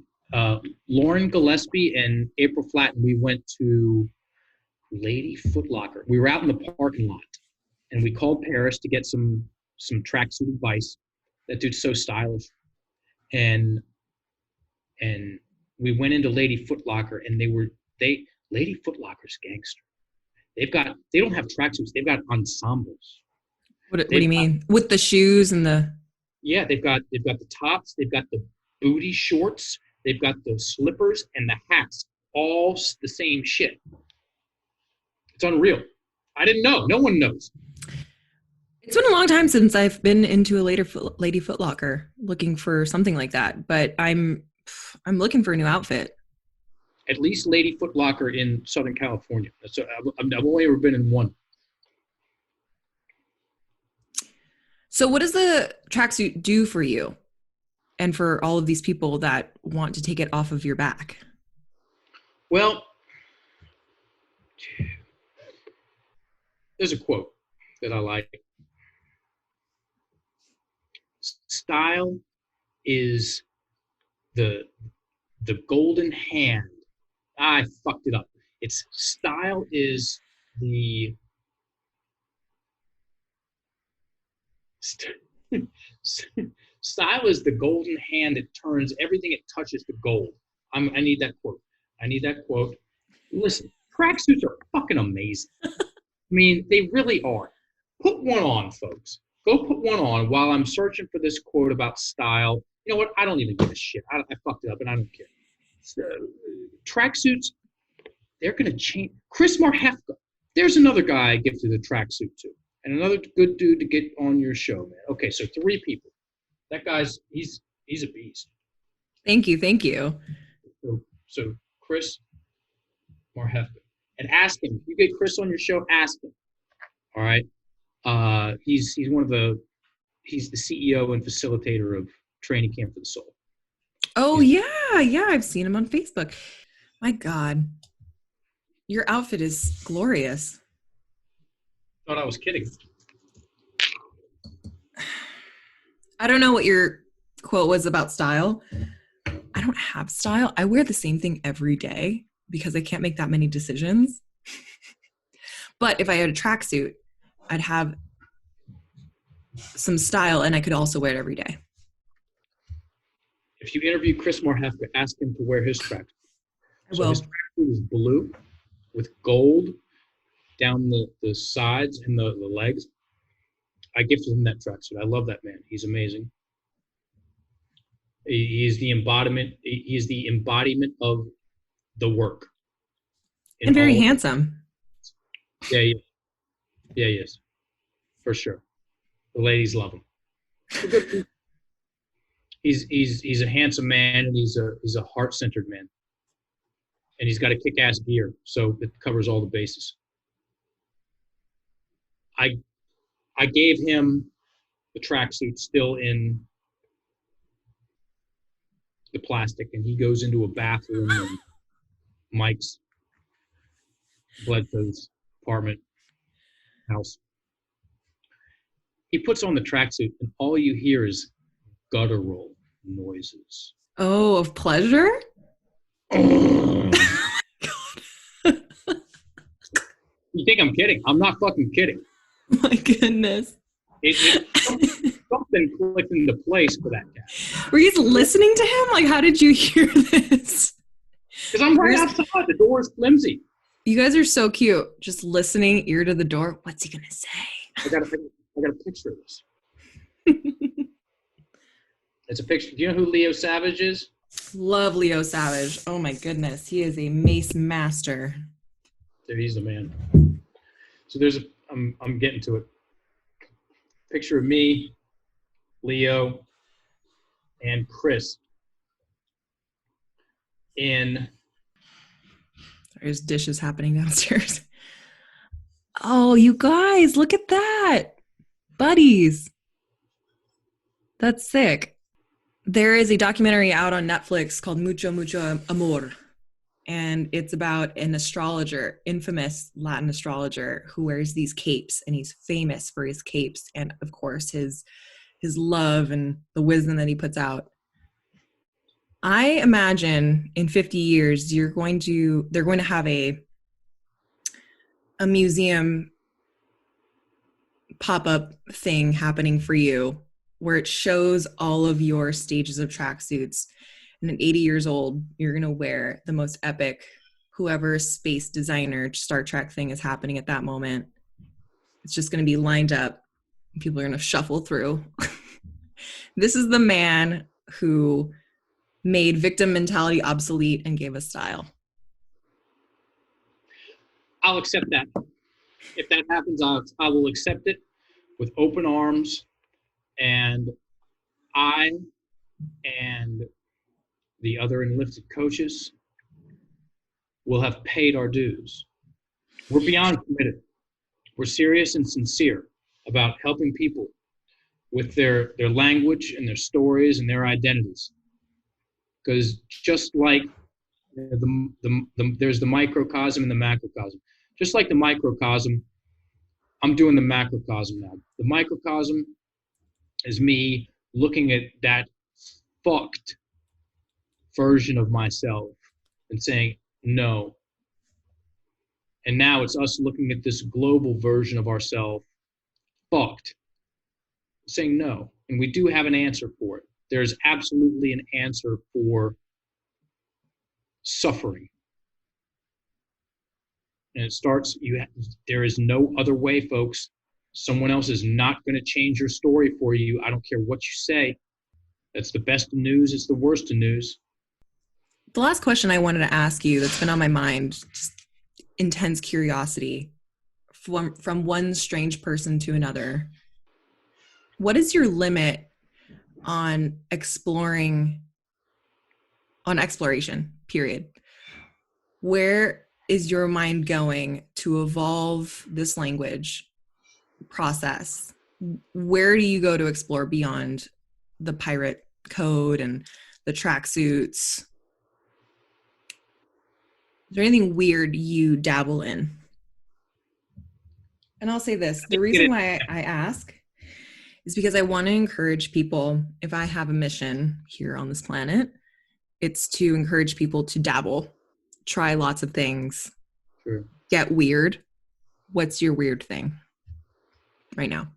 Lauren Gillespie and April Flatten, we went to Lady Foot Locker. We were out in the parking lot, and we called Paris to get some tracksuit advice. That dude's so stylish. And we went into Lady Foot Locker, and Lady Foot Locker's gangster. They don't have tracksuits. They've got ensembles. What do you mean? With the shoes and the... Yeah, they've got the tops. They've got the booty shorts. They've got the slippers and the hats. All the same shit. It's unreal. I didn't know. No one knows. It's been a long time since I've been into a Lady Foot Locker looking for something like that, but I'm looking for a new outfit. At least Lady Foot Locker in Southern California. So I've only ever been in one. So what does the tracksuit do for you and for all of these people that want to take it off of your back? Well, there's a quote that I like. Style is the golden hand. I fucked it up. It's style is the style is the golden hand that turns everything it touches to gold. I need that quote. I need that quote. Listen, tracksuits are fucking amazing. I mean, they really are. Put one on, folks. Go put one on while I'm searching for this quote about style. You know what? I don't even give a shit. I fucked it up, and I don't care. So, tracksuits, they're going to change. Chris Marhefka. There's another guy I gifted a tracksuit to, and another good dude to get on your show, man. Okay, so 3 people. That guy's, he's a beast. Thank you. Thank you. So Chris Marhefka. And ask him. If you get Chris on your show, ask him. All right? He's the CEO and facilitator of Training Camp for the Soul. Oh, yeah, I've seen him on Facebook. My God. Your outfit is glorious. Thought I was kidding. I don't know what your quote was about style. I don't have style. I wear the same thing every day because I can't make that many decisions. But if I had a tracksuit, I'd have some style and I could also wear it every day. If you interview Chris Marhefka, ask him to wear his tracksuit. I will. His tracksuit is blue with gold down the sides and the legs. I gifted him that tracksuit. I love that man. He's amazing. He is the embodiment. He is the embodiment of the work. And very handsome. Yeah, he is. For sure. The ladies love him. He's a handsome man, and he's a heart-centered man. And he's got a kick-ass gear, so it covers all the bases. I gave him the tracksuit still in the plastic, and he goes into a bathroom and Mike's Bledsoe's apartment house. He puts on the tracksuit, and all you hear is guttural noises. Oh, of pleasure? You think I'm kidding? I'm not fucking kidding. My goodness. Something clicked into place for that guy. Were you listening to him? Like, how did you hear this? Because I'm right outside. The door is flimsy. You guys are so cute. Just listening, ear to the door. What's he going to say? I got a picture of this. It's a picture. Do you know who Leo Savage is? Love Leo Savage. Oh my goodness. He is a mace master. Dude, he's the man. So I'm getting to it. Picture of me, Leo, and Chris in. There's dishes happening downstairs. Oh, you guys, look at that. Buddies. That's sick. There is a documentary out on Netflix called Mucho Mucho Amor. And it's about an astrologer, infamous Latin astrologer, who wears these capes, and he's famous for his capes and, of course, his love and the wisdom that he puts out. I imagine in 50 years they're going to have a museum pop-up thing happening for you where it shows all of your stages of tracksuits. And at 80 years old, you're going to wear the most epic, whoever space designer Star Trek thing is happening at that moment. It's just going to be lined up. People are going to shuffle through. This is the man who made victim mentality obsolete and gave us style. I'll accept that. If that happens, I will accept it with open arms. And I and the other enlisted coaches will have paid our dues. We're beyond committed. We're serious and sincere about helping people with their language and their stories and their identities. Because just like there's the microcosm and the macrocosm. Just like the microcosm, I'm doing the macrocosm now. The microcosm is me looking at that fucked version of myself and saying no. And now it's us looking at this global version of ourselves, fucked, saying no. And we do have an answer for it. There's absolutely an answer for suffering. And it starts, there is no other way, folks. Someone else is not going to change your story for you. I don't care what you say. That's the best of news. It's the worst of news. The last question I wanted to ask you that's been on my mind, just intense curiosity from one strange person to another. What is your limit on exploration, period? Where is your mind going to evolve this language process? Where do you go to explore beyond the pirate code and the tracksuits? Is there anything weird you dabble in? And I'll say this, the reason why I ask is because I want to encourage people, if I have a mission here on this planet, it's to encourage people to dabble, try lots of things, Sure. Get weird. What's your weird thing right now?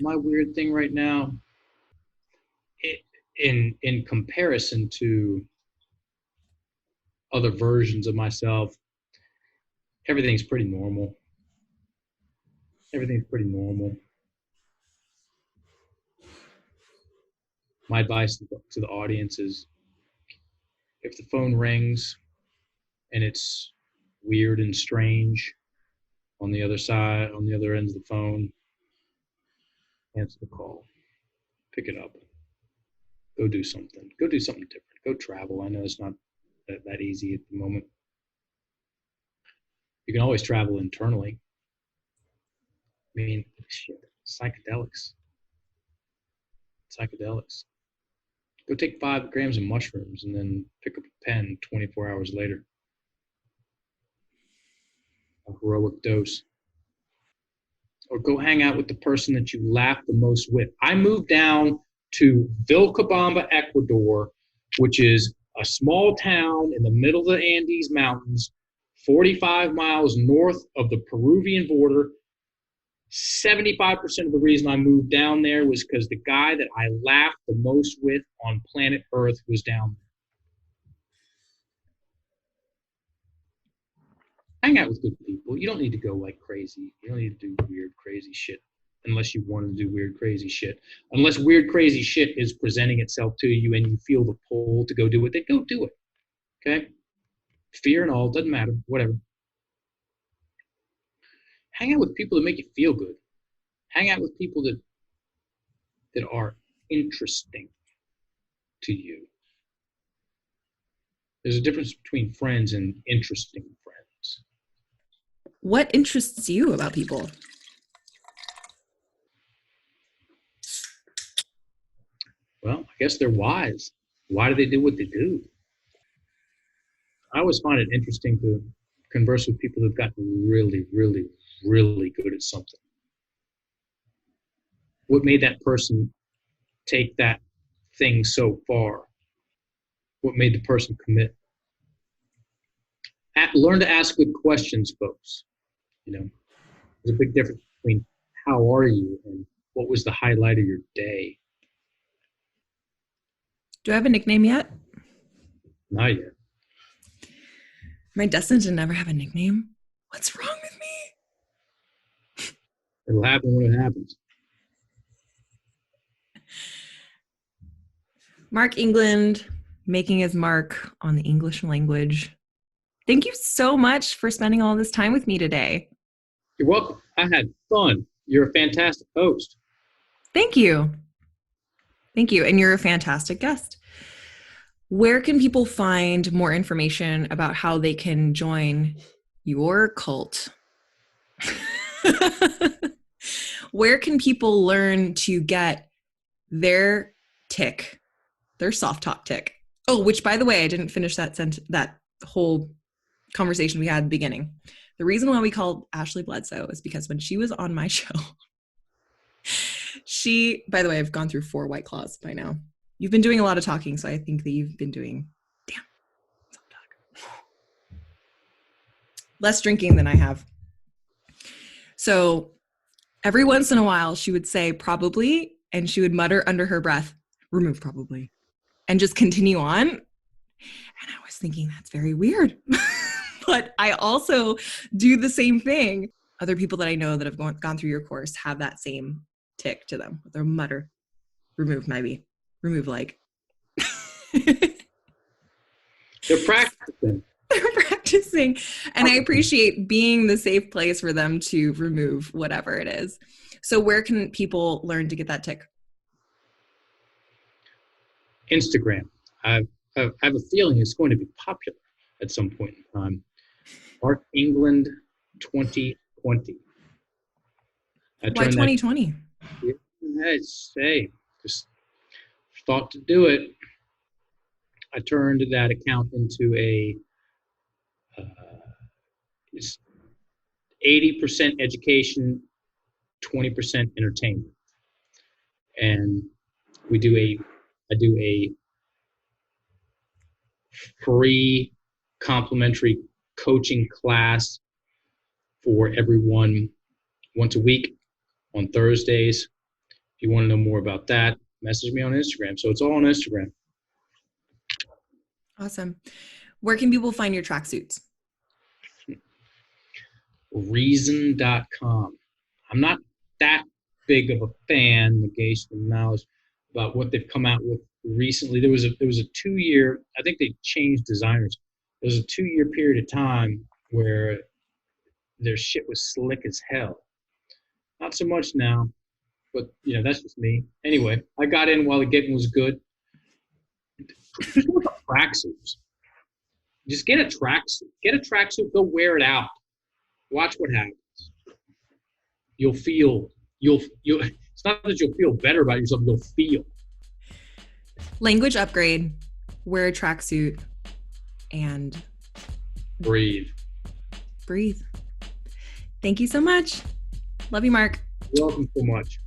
My weird thing right now, in comparison to other versions of myself, everything's pretty normal. Everything's pretty normal. My advice to the audience is, if the phone rings and it's weird and strange on the other side, on the other end of the phone, answer the call. Pick it up. Go do something. Go do something different. Go travel. I know it's not that easy at the moment. You can always travel internally. I mean, shit, psychedelics. Go take 5 grams of mushrooms and then pick up a pen 24 hours later. A heroic dose. Or go hang out with the person that you laugh the most with. I moved down to Vilcabamba, Ecuador, which is a small town in the middle of the Andes Mountains, 45 miles north of the Peruvian border. 75% of the reason I moved down there was because the guy that I laughed the most with on planet Earth was down there. Hang out with good people. You don't need to go like crazy. You don't need to do weird, crazy shit unless you want to do weird, crazy shit. Unless weird, crazy shit is presenting itself to you and you feel the pull to go do it, then go do it. Okay? Fear and all, doesn't matter, whatever. hang out with people that make you feel good. Hang out with people that are interesting to you. There's a difference between friends and interesting friends. What interests you about people? Well, I guess they're wise. Why do they do what they do? I always find it interesting to converse with people who've gotten really, really, really good at something. What made that person take that thing so far? What made the person commit? Learn to ask good questions, folks. You know, there's a big difference between how are you and what was the highlight of your day. Do I have a nickname yet? Not yet. Am I destined to never have a nickname? What's wrong with me? It'll happen when it happens. Mark England, making his mark on the English language. Thank you so much for spending all this time with me today. You're welcome. I had fun. You're a fantastic host. Thank you. Thank you. And you're a fantastic guest. Where can people find more information about how they can join your cult? Where can people learn to get their tick, their soft talk tick? Oh, which, by the way, I didn't finish that whole conversation we had at the beginning. The reason why we called Ashley Bledsoe is because when she was on my show, by the way, I've gone through 4 White Claws by now. You've been doing a lot of talking, so I think that you've been doing, less drinking than I have. So every once in a while, she would say probably, and she would mutter under her breath, remove probably, and just continue on. And I was thinking, that's very weird. But I also do the same thing. Other people that I know that have gone through your course have that same tick to them. They'll mutter, remove maybe, remove like. They're practicing. They're practicing. And I appreciate being the safe place for them to remove whatever it is. So where can people learn to get that tick? Instagram. I have a feeling it's going to be popular at some point in time. Mark England 2020. Why 2020? I'd say just thought to do it. I turned that account into a 80% education, 20% entertainment, and I do a free complimentary coaching class for everyone once a week on Thursdays. If you want to know more about that, message me on Instagram. So it's all on Instagram. Awesome. Where can people find your tracksuits? Reason.com. I'm not that big of a fan, negation of knowledge, about what they've come out with recently. There was a 2-year, I think they changed designers. There was a 2-year period of time where their shit was slick as hell. Not so much now, but that's just me. Anyway, I got in while the getting was good. Tracksuits. Just get a tracksuit. Get a tracksuit, go wear it out. Watch what happens. It's not that you'll feel better about yourself, you'll feel. Language upgrade, wear a tracksuit, and breathe. Thank you so much. Love you, Mark. You're welcome so much.